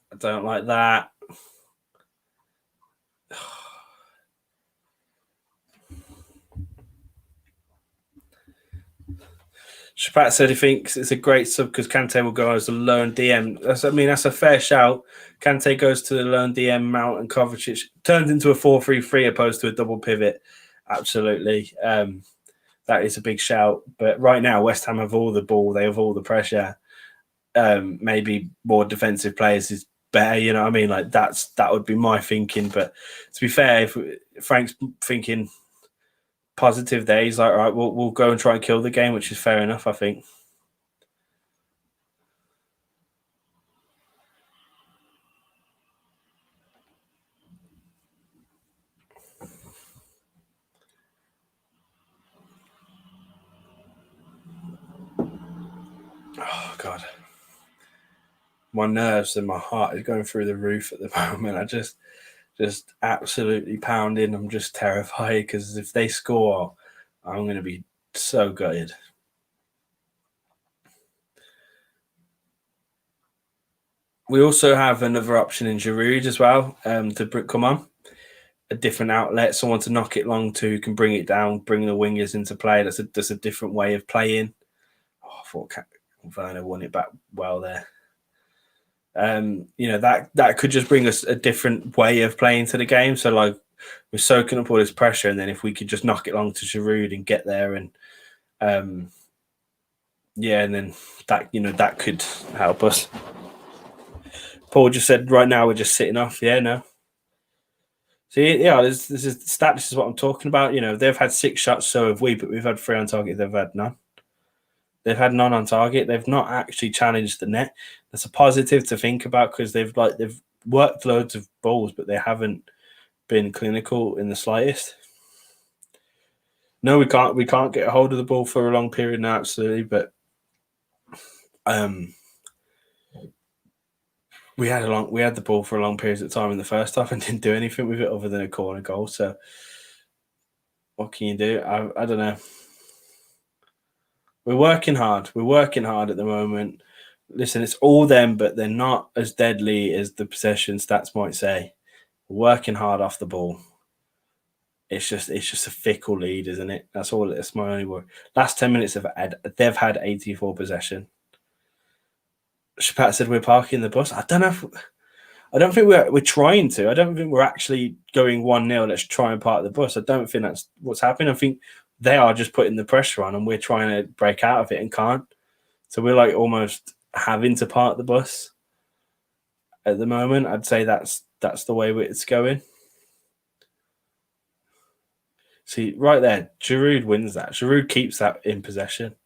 Shapat said he thinks it's a great sub because Kante will go as a lone DM. That's a fair shout. Kante goes to the lone DM, Mount and Kovacic. Turns into a 4-3-3 opposed to a double pivot. Absolutely. That is a big shout. But right now, West Ham have all the ball. They have all the pressure. Maybe more defensive players is better. You know what I mean? Like that would be my thinking. But to be fair, if Frank's thinking positive there, he's like, all right, we'll go and try and kill the game, which is fair enough, I think. Oh God, my nerves and my heart is going through the roof at the moment. I just absolutely pounding. I'm just terrified because if they score, I'm going to be so gutted. We also have another option in Giroud as well to come on. A different outlet, someone to knock it long to, can bring it down, bring the wingers into play. That's a different way of playing. I thought Werner won it back well there. That could just bring us a different way of playing to the game. So like we're soaking up all this pressure, and then if we could just knock it long to Giroud and get there, and and then that could help us. Paul just said right now we're just sitting off. Yeah, no. See, yeah, this is what I'm talking about. They've had 6 shots, so have we, but we've had 3 on target. They've had none. They've had none on target. They've not actually challenged the net. That's a positive to think about because they've worked loads of balls, but they haven't been clinical in the slightest. No, we can't get a hold of the ball for a long period now, absolutely. But we had the ball for a long period of time in the first half and didn't do anything with it other than a corner goal. So what can you do? I don't know. We're working hard. We're working hard at the moment. Listen, it's all them, but they're not as deadly as the possession stats might say. We're working hard off the ball. It's just a fickle lead, isn't it? That's all. That's my only word. Last 10 minutes they've had 84 possession. Chapat said we're parking the bus. I don't think we're trying to. I don't think we're actually going 1-0. Let's try and park the bus. I don't think that's what's happening. I think they are just putting the pressure on, and we're trying to break out of it and can't. So we're like almost having to park the bus at the moment. I'd say that's the way it's going. See, right there, Giroud wins that. Giroud keeps that in possession.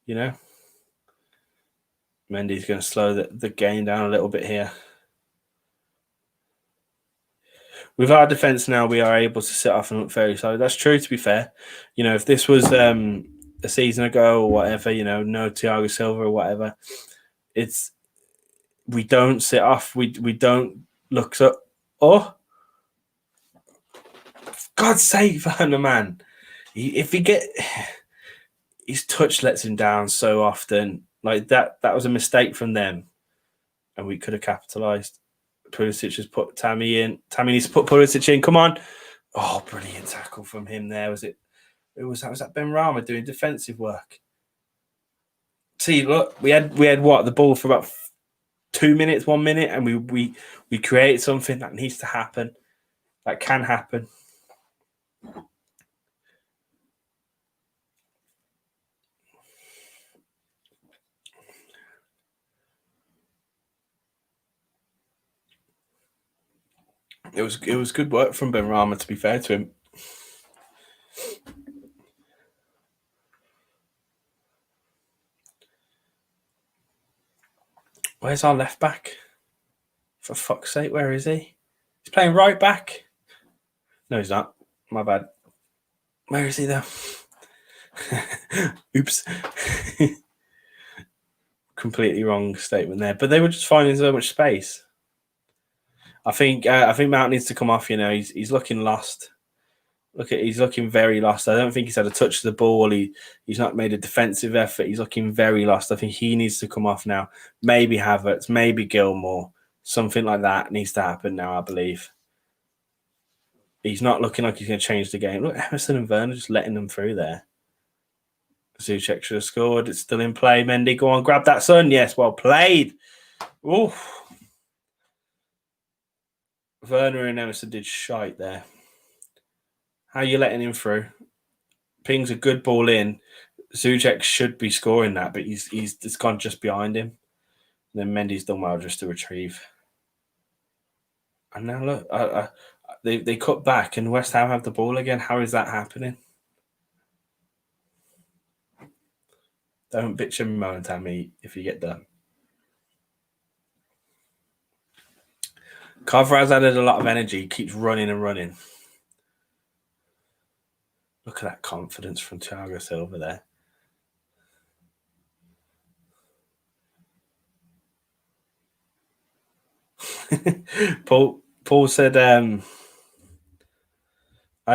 You know? Mendy's going to slow the game down a little bit here. With our defence now, we are able to sit off and look very solid. That's true, to be fair. You know, if this was a season ago or whatever, you know, no Thiago Silva or whatever, we don't sit off. We don't look so... Oh! For God's sake, Werner, man. His touch lets him down so often. Like that was a mistake from them, and we could have capitalised. Pulisic has put Tammy in. Tammy needs to put Pulisic in. Come on! Oh, brilliant tackle from him there. Was that Ben Rama doing defensive work? See, look, we had what, the ball for about 2 minutes, 1 minute, and we created something that needs to happen. That can happen. It was good work from Ben Rama, to be fair to him. Where's our left back? For fuck's sake, where is he? He's playing right back. No, he's not. My bad. Where is he though? Oops. Completely wrong statement there. But they were just finding so much space. I think Mount needs to come off. You know, he's looking lost. He's looking very lost. I don't think he's had a touch of the ball. He's not made a defensive effort. He's looking very lost. I think he needs to come off now. Maybe Havertz, maybe Gilmore. Something like that needs to happen now, I believe. He's not looking like he's going to change the game. Look, Emerson and Werner just letting them through there. Souček should have scored. It's still in play. Mendy, go on, grab that, son. Yes, well played. Oof. Werner and Emerson did shite there. How are you letting him through? Ping's a good ball in. Souček should be scoring that, but he's gone just behind him. And then Mendy's done well just to retrieve. And now look, they cut back and West Ham have the ball again. How is that happening? Don't bitch and moan, Tammy, if you get done. Carver has added a lot of energy. He keeps running and running. Look at that confidence from Thiago Silva there. Paul said, I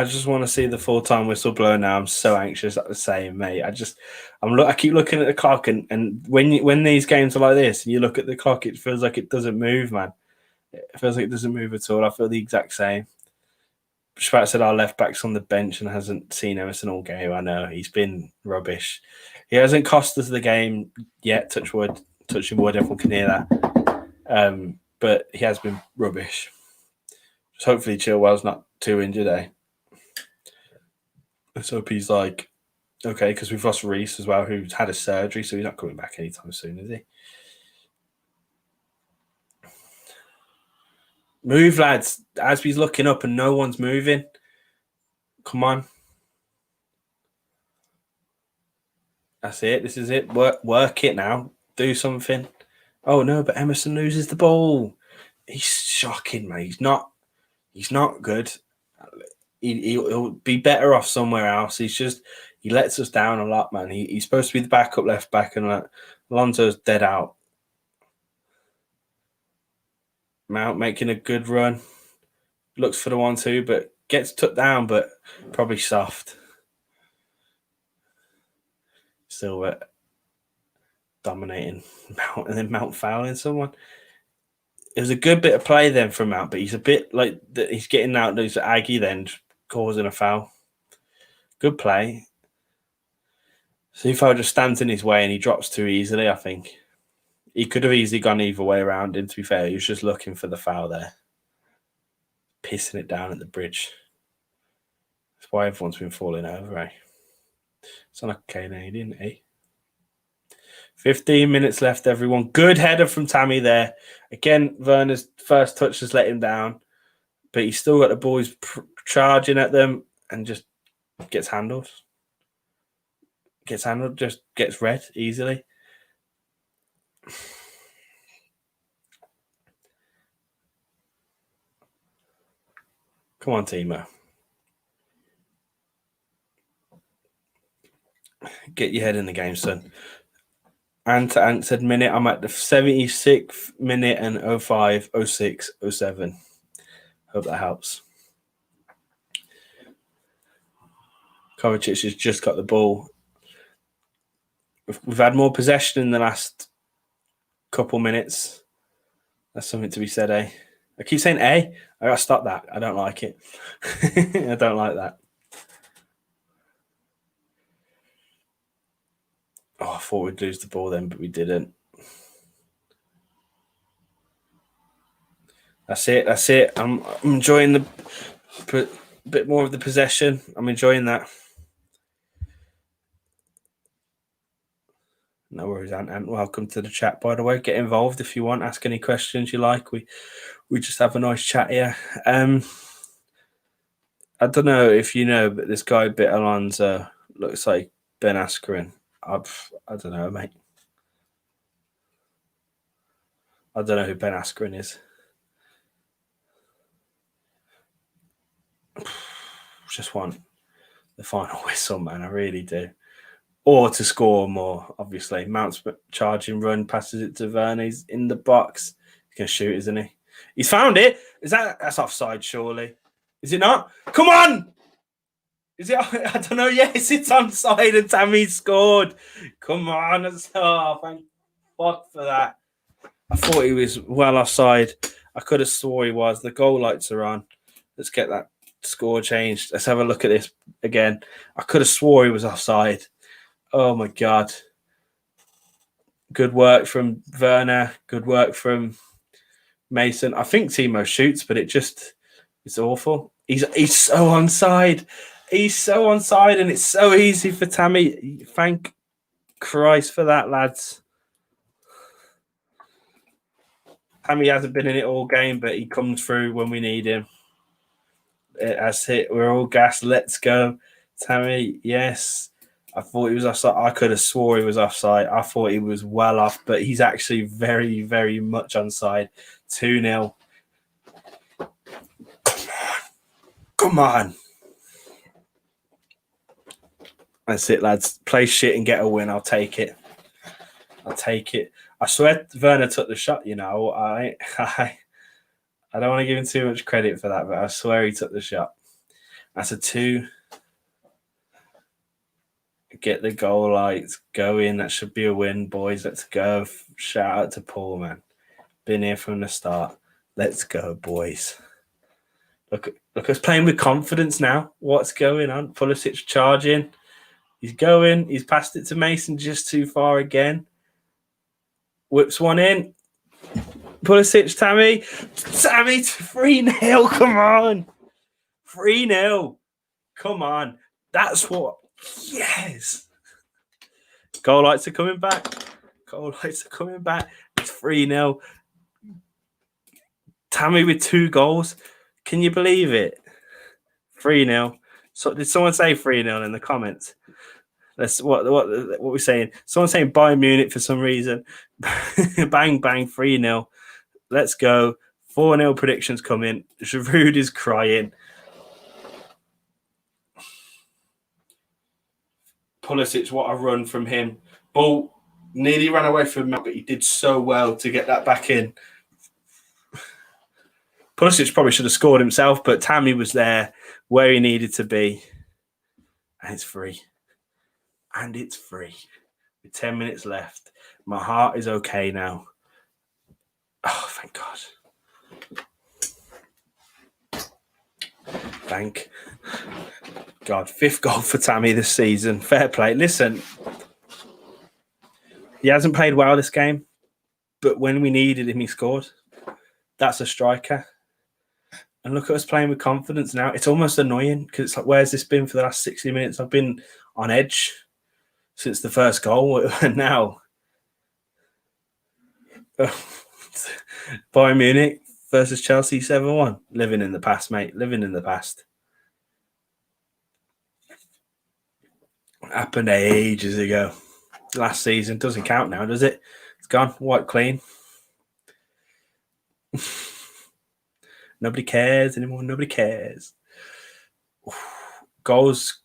just want to see the full-time whistle blow now. I'm so anxious at the same, mate. I keep looking at the clock, and when these games are like this, and you look at the clock, it feels like it doesn't move, man. It feels like it doesn't move at all. I feel the exact same. Schwartz said our left back's on the bench and hasn't seen Emerson all game. I know he's been rubbish. He hasn't cost us the game yet. Touching wood, everyone can hear that. But he has been rubbish. Just hopefully Chilwell's not too injured, eh? Let's hope he's like okay, because we've lost Reece as well, who's had a surgery, so he's not coming back anytime soon, is he? Move, lads. Asby's looking up and no one's moving. Come on. That's it. This is it. Work it now. Do something. Oh, no, but Emerson loses the ball. He's shocking, mate. He's not good. He'll be better off somewhere else. He lets us down a lot, man. He's supposed to be the backup left back, and Alonso's dead out. Mount making a good run. Looks for the 1-2, but gets took down, but probably soft. Still dominating Mount, and then Mount fouling someone. It was a good bit of play then from Mount, but he's a bit like he's getting out. There's Aggie then causing a foul. Good play. Sufo just stands in his way and he drops too easily, I think. He could have easily gone either way around him, to be fair. He was just looking for the foul there. Pissing it down at the bridge. That's why everyone's been falling over, eh? It's not a Canadian, eh? 15 minutes left, everyone. Good header from Tammy there. Again, Werner's first touch has let him down, but he's still got the ball. He's charging at them and just gets handled. Just gets red easily. Come on, Timo. Get your head in the game, son. Ant said minute. I'm at the 76th minute and 05, 06, 07. Hope that helps. Kovacic has just got the ball. We've had more possession in the last couple minutes. That's something to be said, eh? I keep saying I gotta stop that. I don't like it. I don't like that. Oh, I thought we'd lose the ball then, but we didn't. That's it. I'm enjoying the bit more of the possession. I'm enjoying that. No worries, Ant. Welcome to the chat, by the way. Get involved if you want. Ask any questions you like. We just have a nice chat here. I don't know if you know, but this guy Bit Alonso looks like Ben Askren. I don't know, mate. I don't know who Ben Askren is. Just want the final whistle, man. I really do. Or to score more, obviously. Mount's charging run, passes it to Werner. He's in the box. He's going to shoot, isn't he? He's found it. That's offside, surely? Is it not? Come on! Is it? I don't know. Yes, it's onside and Tammy scored. Come on. Thank fuck for that. I thought he was well offside. I could have swore he was. The goal lights are on. Let's get that score changed. Let's have a look at this again. I could have swore he was offside. Oh, my God. Good work from Werner. Good work from Mason. I think Timo shoots, but it's awful. He's so onside. He's so onside, and it's so easy for Tammy. Thank Christ for that, lads. Tammy hasn't been in it all game, but he comes through when we need him. That's it. We're all gassed. Let's go. Tammy, yes. I thought he was offside. I could have swore he was offside. I thought he was well off, but he's actually very, very much onside. 2-0. Come on. That's it, lads. Play shit and get a win. I'll take it. I swear Werner took the shot, you know. I don't want to give him too much credit for that, but I swear he took the shot. That's a 2. Get the goal lights going. That should be a win, boys. Let's go. Shout out to Paul, man. Been here from the start. Let's go, boys. Look us playing with confidence now. What's going on? Pulisic charging. He's going. He's passed it to Mason just too far again. Whips one in. Pulisic, Tammy. Tammy to 3-0. Come on. 3-0. Come on. That's what. Yes. Goal lights are coming back. It's 3-0. Tammy with 2 goals. Can you believe it? 3-0. So did someone say 3-0 in the comments? That's what we're saying. Someone's saying Bayern Munich for some reason. Bang, bang, 3-0. Let's go. 4-0 predictions coming. Giroud is crying. Pulisic, what a run from him. Ball nearly ran away from him, but he did so well to get that back in. Pulisic probably should have scored himself, but Tammy was there where he needed to be. And it's free. And it's free. With 10 minutes left. My heart is okay now. Oh, thank God. Thank God. 5th goal for Tammy this season. Fair play. Listen, he hasn't played well this game, but when we needed him, he scored. That's a striker. And look at us playing with confidence now. It's almost annoying because it's like, where's this been for the last 60 minutes? I've been on edge since the first goal. And now, Bayern Munich versus Chelsea 7-1. Living in the past, mate. Living in the past. Happened ages ago. Last season. Doesn't count now, does it? It's gone. White clean. Nobody cares anymore. Nobody cares. Goals.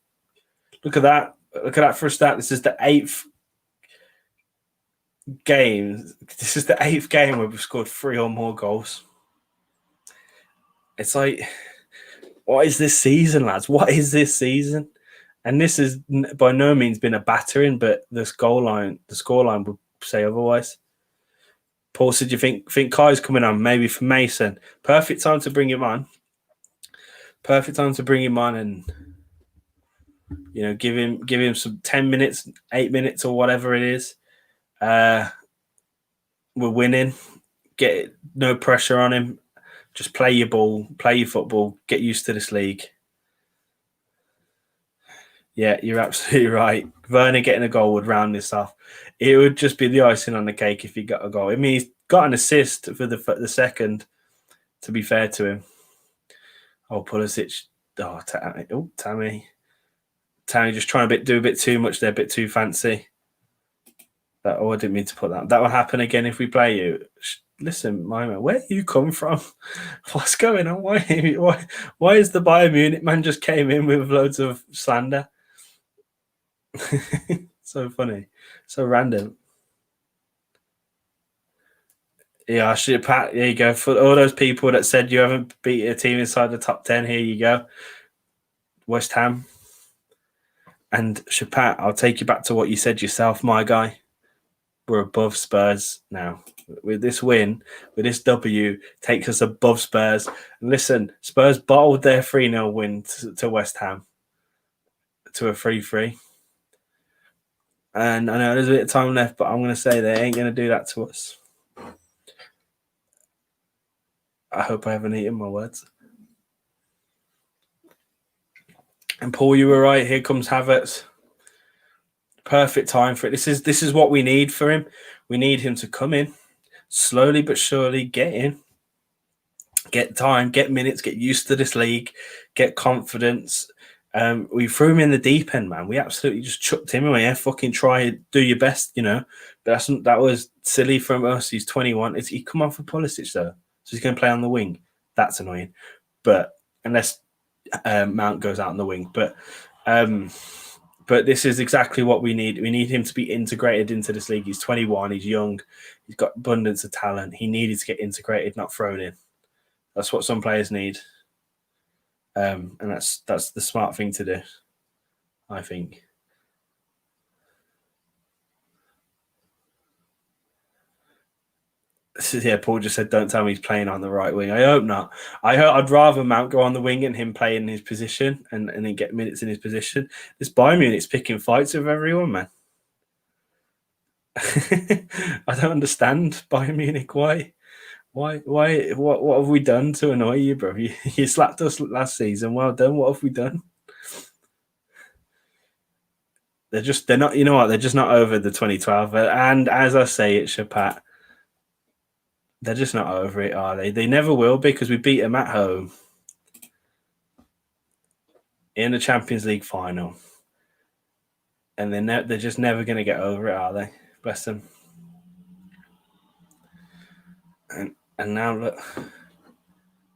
Look at that. Look at that for a start. This is the 8th game. This is the 8th game where we've scored 3 or more goals. It's like, what is this season, lads? What is this season? And this has by no means been a battering, but the scoreline would say otherwise. Paul said, "You think Kai's coming on? Maybe for Mason. Perfect time to bring him on. Perfect time to bring him on, and give him some 10 minutes, 8 minutes, or whatever it is. We're winning. Get no pressure on him. Just play your ball, play your football. Get used to this league." Yeah, you're absolutely right. Werner getting a goal would round this off. It would just be the icing on the cake if he got a goal. I mean, he's got an assist for the second, to be fair to him. Oh, Pulisic. Oh, Tammy. Tammy just trying to do a bit too much there, a bit too fancy. I didn't mean to put that. That will happen again if we play you. Listen, my man, where you come from? What's going on? Why is the Bayern Munich man just came in with loads of slander? So funny, so random. Yeah, Pat. There you go. For all those people that said you haven't beat a team inside the top 10, here you go. West Ham. And Shapat, I'll take you back to what you said yourself, my guy. We're above Spurs now. With this win, with this W, takes us above Spurs. And listen, Spurs bottled their 3-0 win to West Ham to a 3-3. And I know there's a bit of time left, but I'm going to say they ain't going to do that to us. I hope I haven't eaten my words. And Paul, you were right. Here comes Havertz. Perfect time for it. This is what we need for him. We need him to come in slowly but surely, get in, get time, get minutes, get used to this league, get confidence. We threw him in the deep end, man. We absolutely just chucked him away. Fucking try, do your best, But that was silly from us. He's 21. He come on for Pulisic though, so he's going to play on the wing. That's annoying. But unless Mount goes out on the wing, but this is exactly what we need. We need him to be integrated into this league. He's 21. He's young. He's got abundance of talent. He needed to get integrated, not thrown in. That's what some players need. And that's the smart thing to do, I think. Yeah, Paul just said, "Don't tell me he's playing on the right wing." I hope not. I'd rather Mount go on the wing and him play in his position and then get minutes in his position. This Bayern Munich's picking fights with everyone, man. I don't understand Bayern Munich. Why? What have we done to annoy you, bro? You slapped us last season. Well done. What have we done? They're not. You know what? They're just not over the 2012. And as I say, it's Shapat. They're just not over it, are they? They never will, because we beat them at home in the Champions League final, and they're just never going to get over it, are they? Bless them. And now look,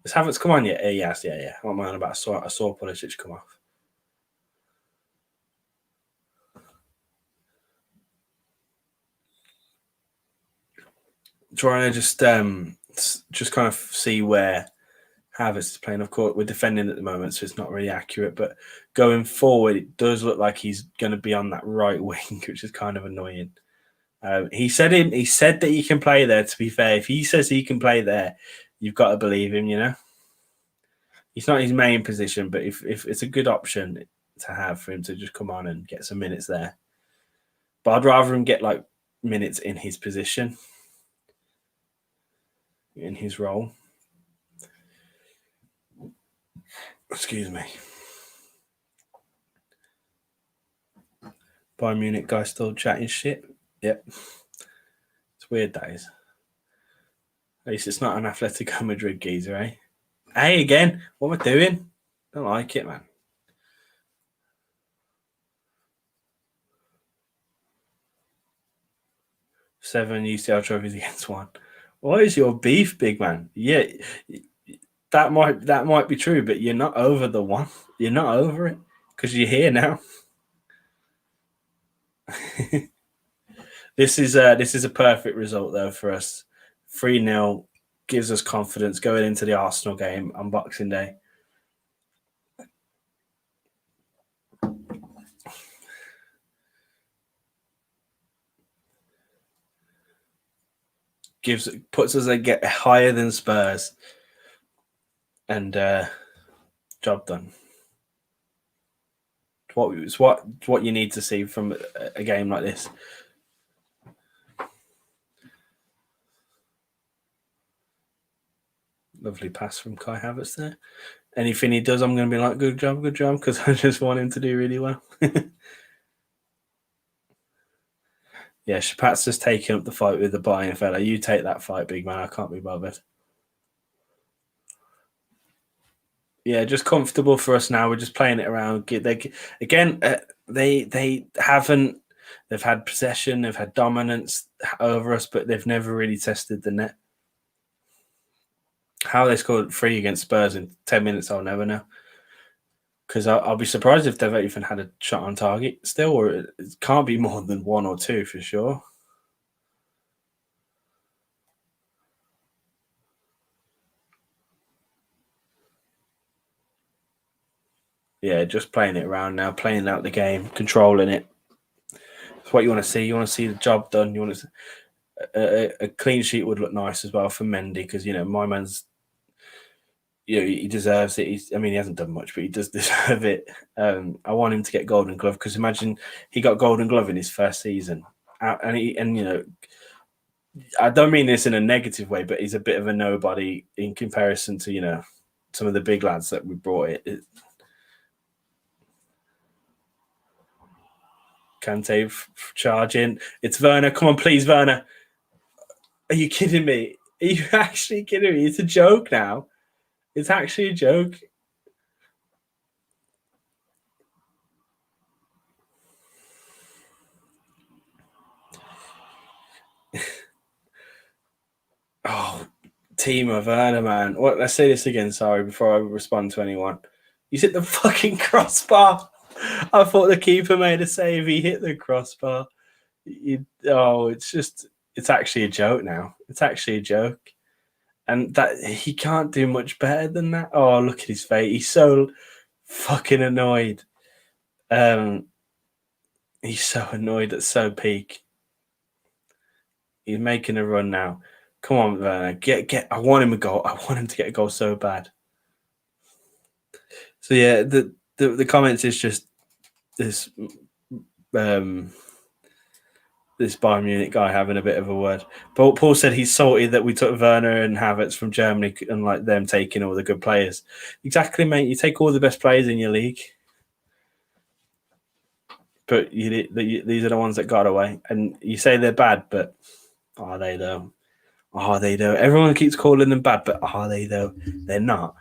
does Havertz come on yet? Yes, yeah. What am I on about? I saw Pulisic come off. Trying to just kind of see where Havertz is playing. Of course, we're defending at the moment, so it's not really accurate. But going forward, it does look like he's going to be on that right wing, which is kind of annoying. He said that he can play there. To be fair, if he says he can play there, you've got to believe him. You know, it's not his main position, but if it's a good option to have for him to just come on and get some minutes there. But I'd rather him get like minutes in his position, in his role. Excuse me. Bayern Munich guy still chatting shit. Yep. It's weird, that is. At least it's not an Atletico Madrid geezer, eh? Hey, again, what am I doing? Don't like it, man. 7 UCL trophies against 1. What is your beef, big man? Yeah, that might be true, but you're not over the 1. You're not over it because you're here now. This is a perfect result though for us. 3-0 gives us confidence going into the Arsenal game on Boxing Day. Puts us get higher than Spurs, and job done. It's what you need to see from a game like this. Lovely pass from Kai Havertz there. Anything he does, I'm going to be like, good job, because I just want him to do really well. Yeah, Shapat's just taking up the fight with the Bayern fella. You take that fight, big man. I can't be bothered. Yeah, just comfortable for us now. We're just playing it around. They haven't. They've had possession. They've had dominance over us, but they've never really tested the net. How they scored 3 against Spurs in 10 minutes, I'll never know. Because I'll be surprised if they've even had a shot on target still, or it can't be more than 1 or 2 for sure. Yeah, just playing it around now, playing out the game, controlling it. That's what you want to see. You want to see the job done. You want to a clean sheet would look nice as well for Mendy because my man's. He deserves it. He hasn't done much, but he does deserve it. I want him to get Golden Glove because imagine he got Golden Glove in his first season, and I don't mean this in a negative way, but he's a bit of a nobody in comparison to some of the big lads that we brought. Kante charging. It's Werner. Come on, please, Werner. Are you kidding me? Are you actually kidding me? It's a joke now. It's actually a joke. Oh, Timo Werner, man. What? Let's say this again. Sorry, before I respond to anyone. He's hit the fucking crossbar. I thought the keeper made a save. He hit the crossbar. It's actually a joke now. It's actually a joke. And that he can't do much better than that. Oh, look at his face. He's so fucking annoyed. He's so annoyed at so peak. He's making a run now. Come on, Werner. Get. I want him a goal. I want him to get a goal so bad. So yeah, the comments is just this this Bayern Munich guy having a bit of a word. But Paul said he's salty that we took Werner and Havertz from Germany and like them taking all the good players. Exactly, mate. You take all the best players in your league. But these are the ones that got away. And you say they're bad, but are they though? Are they though? Everyone keeps calling them bad, but are they though? They're not.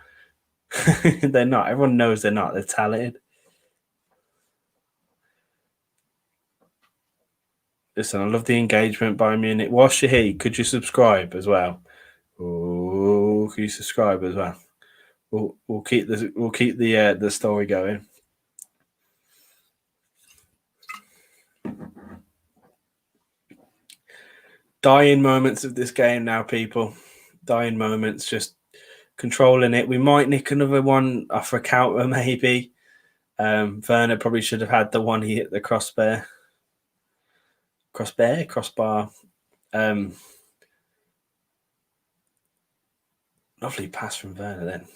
They're not. Everyone knows they're not. They're talented. Listen, I love the engagement by Munich. Whilst you're here, could you subscribe as well? Oh, can you subscribe as well? We'll keep the story going. Dying moments of this game now, people. Dying moments. Just controlling it. We might nick another one off a counter, maybe. Werner probably should have had the one he hit the crossbar. Lovely pass from Werner then.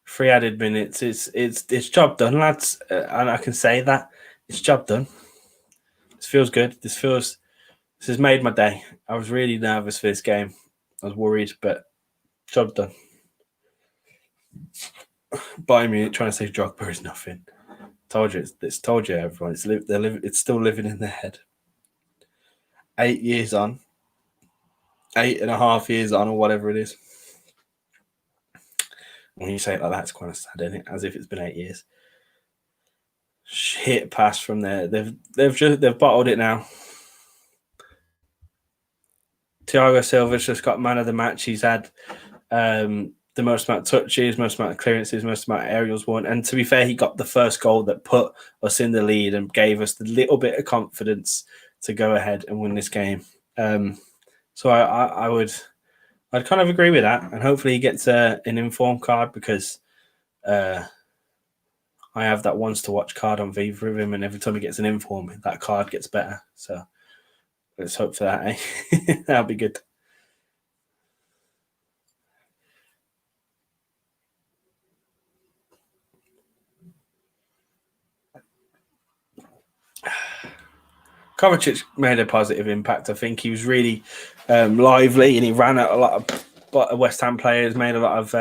3 added minutes. It's job done, lads, and I can say that it's job done. This feels good. This has made my day. I was really nervous for this game. I was worried, but job done. Bayern Munich trying to say Drogba is nothing. Told you, everyone. It's still living in their head. 8 years on, 8.5 years on, or whatever it is. When you say it like that, it's quite sad, isn't it? As if it's been 8 years. Shit pass from there. They've bottled it now. Thiago Silva's just got man of the match. He's had the most amount of touches, most amount of clearances, most amount of aerials won. And to be fair, he got the first goal that put us in the lead and gave us the little bit of confidence to go ahead and win this game. So I'd kind of agree with that, and hopefully he gets an inform card because I have that once to watch card on Viva of him, and every time he gets an inform, that card gets better. So let's hope for that, eh? That'll be good. Kovacic made a positive impact. I think he was really lively, and he ran at a lot of West Ham players, made a lot of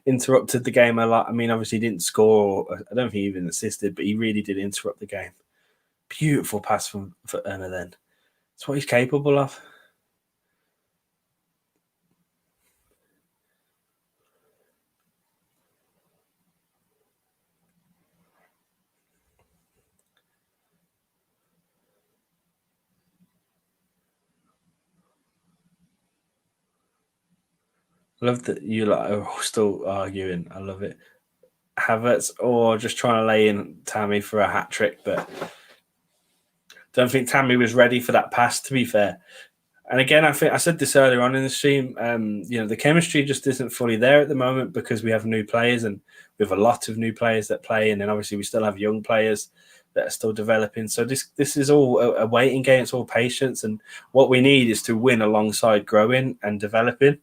interrupted the game a lot. I mean, obviously he didn't score. I don't think he even assisted, but he really did interrupt the game. Beautiful pass for Werner then. That's what he's capable of. I love that you lot are still arguing. I love it. Havertz or just trying to lay in Tammy for a hat trick, but don't think Tammy was ready for that pass, to be fair. And again, I think I said this earlier on in the stream, the chemistry just isn't fully there at the moment because we have new players and we have a lot of new players that play. And then obviously we still have young players that are still developing. So this is all a waiting game. It's all patience. And what we need is to win alongside growing and developing.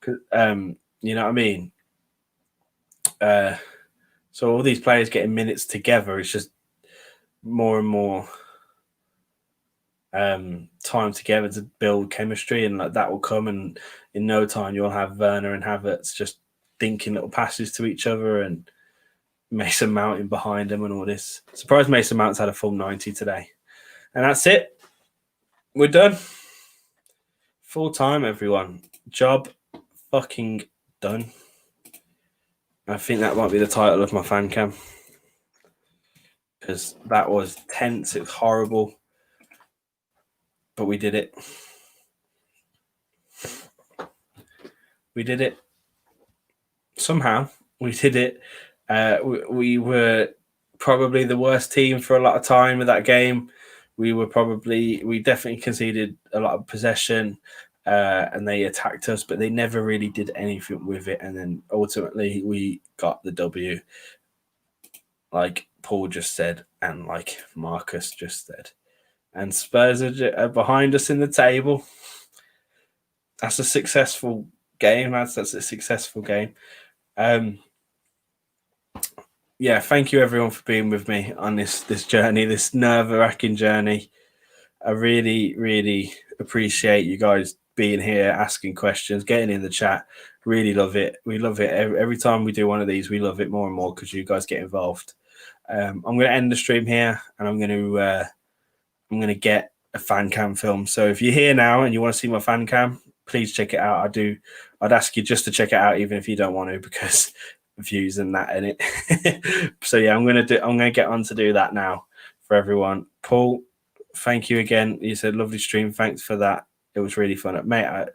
You know what I mean? So all these players getting minutes together is just more and more time together to build chemistry, and like that will come, and in no time you'll have Werner and Havertz just thinking little passes to each other and Mason Mount in behind them and all this. Surprised Mason Mount's had a full 90 today. And that's it. We're done. Full time, everyone. Job fucking done. I think that might be the title of my fan cam. Because that was tense. It was horrible. But we did it. We did it. Somehow, we did it. We were probably the worst team for a lot of time with that game. We definitely conceded a lot of possession. And they attacked us, but they never really did anything with it. And then ultimately we got the W, like Paul just said, and like Marcus just said. And Spurs are behind us in the table. That's a successful game. That's a successful game. Yeah, thank you everyone for being with me on this journey, this nerve-wracking journey. I really, really appreciate you guys being here, asking questions, getting in the chat. Really love it. We love it. Every time we do one of these, we love it more and more because you guys get involved. I'm going to end the stream here, and I'm going to get a fan cam film. So if you're here now and you want to see my fan cam, please check it out. I'd ask you just to check it out, even if you don't want to, because views and that in it. So yeah, I'm going to get on to do that now for everyone. Paul, thank you again. You said lovely stream. Thanks for that. It was really fun, mate.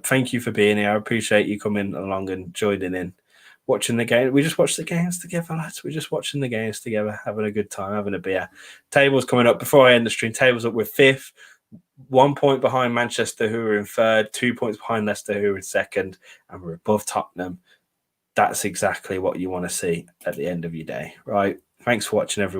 Thank you for being here. I appreciate you coming along and joining in, watching the game. We just watched the games together, lads. We're just watching the games together, having a good time, having a beer. Table's coming up before I end the stream. Table's up with 5th, 1 point behind Manchester, who are in third, 2 points behind Leicester, who are in second, and we're above Tottenham. That's exactly what you want to see at the end of your day, right? Thanks for watching, everyone.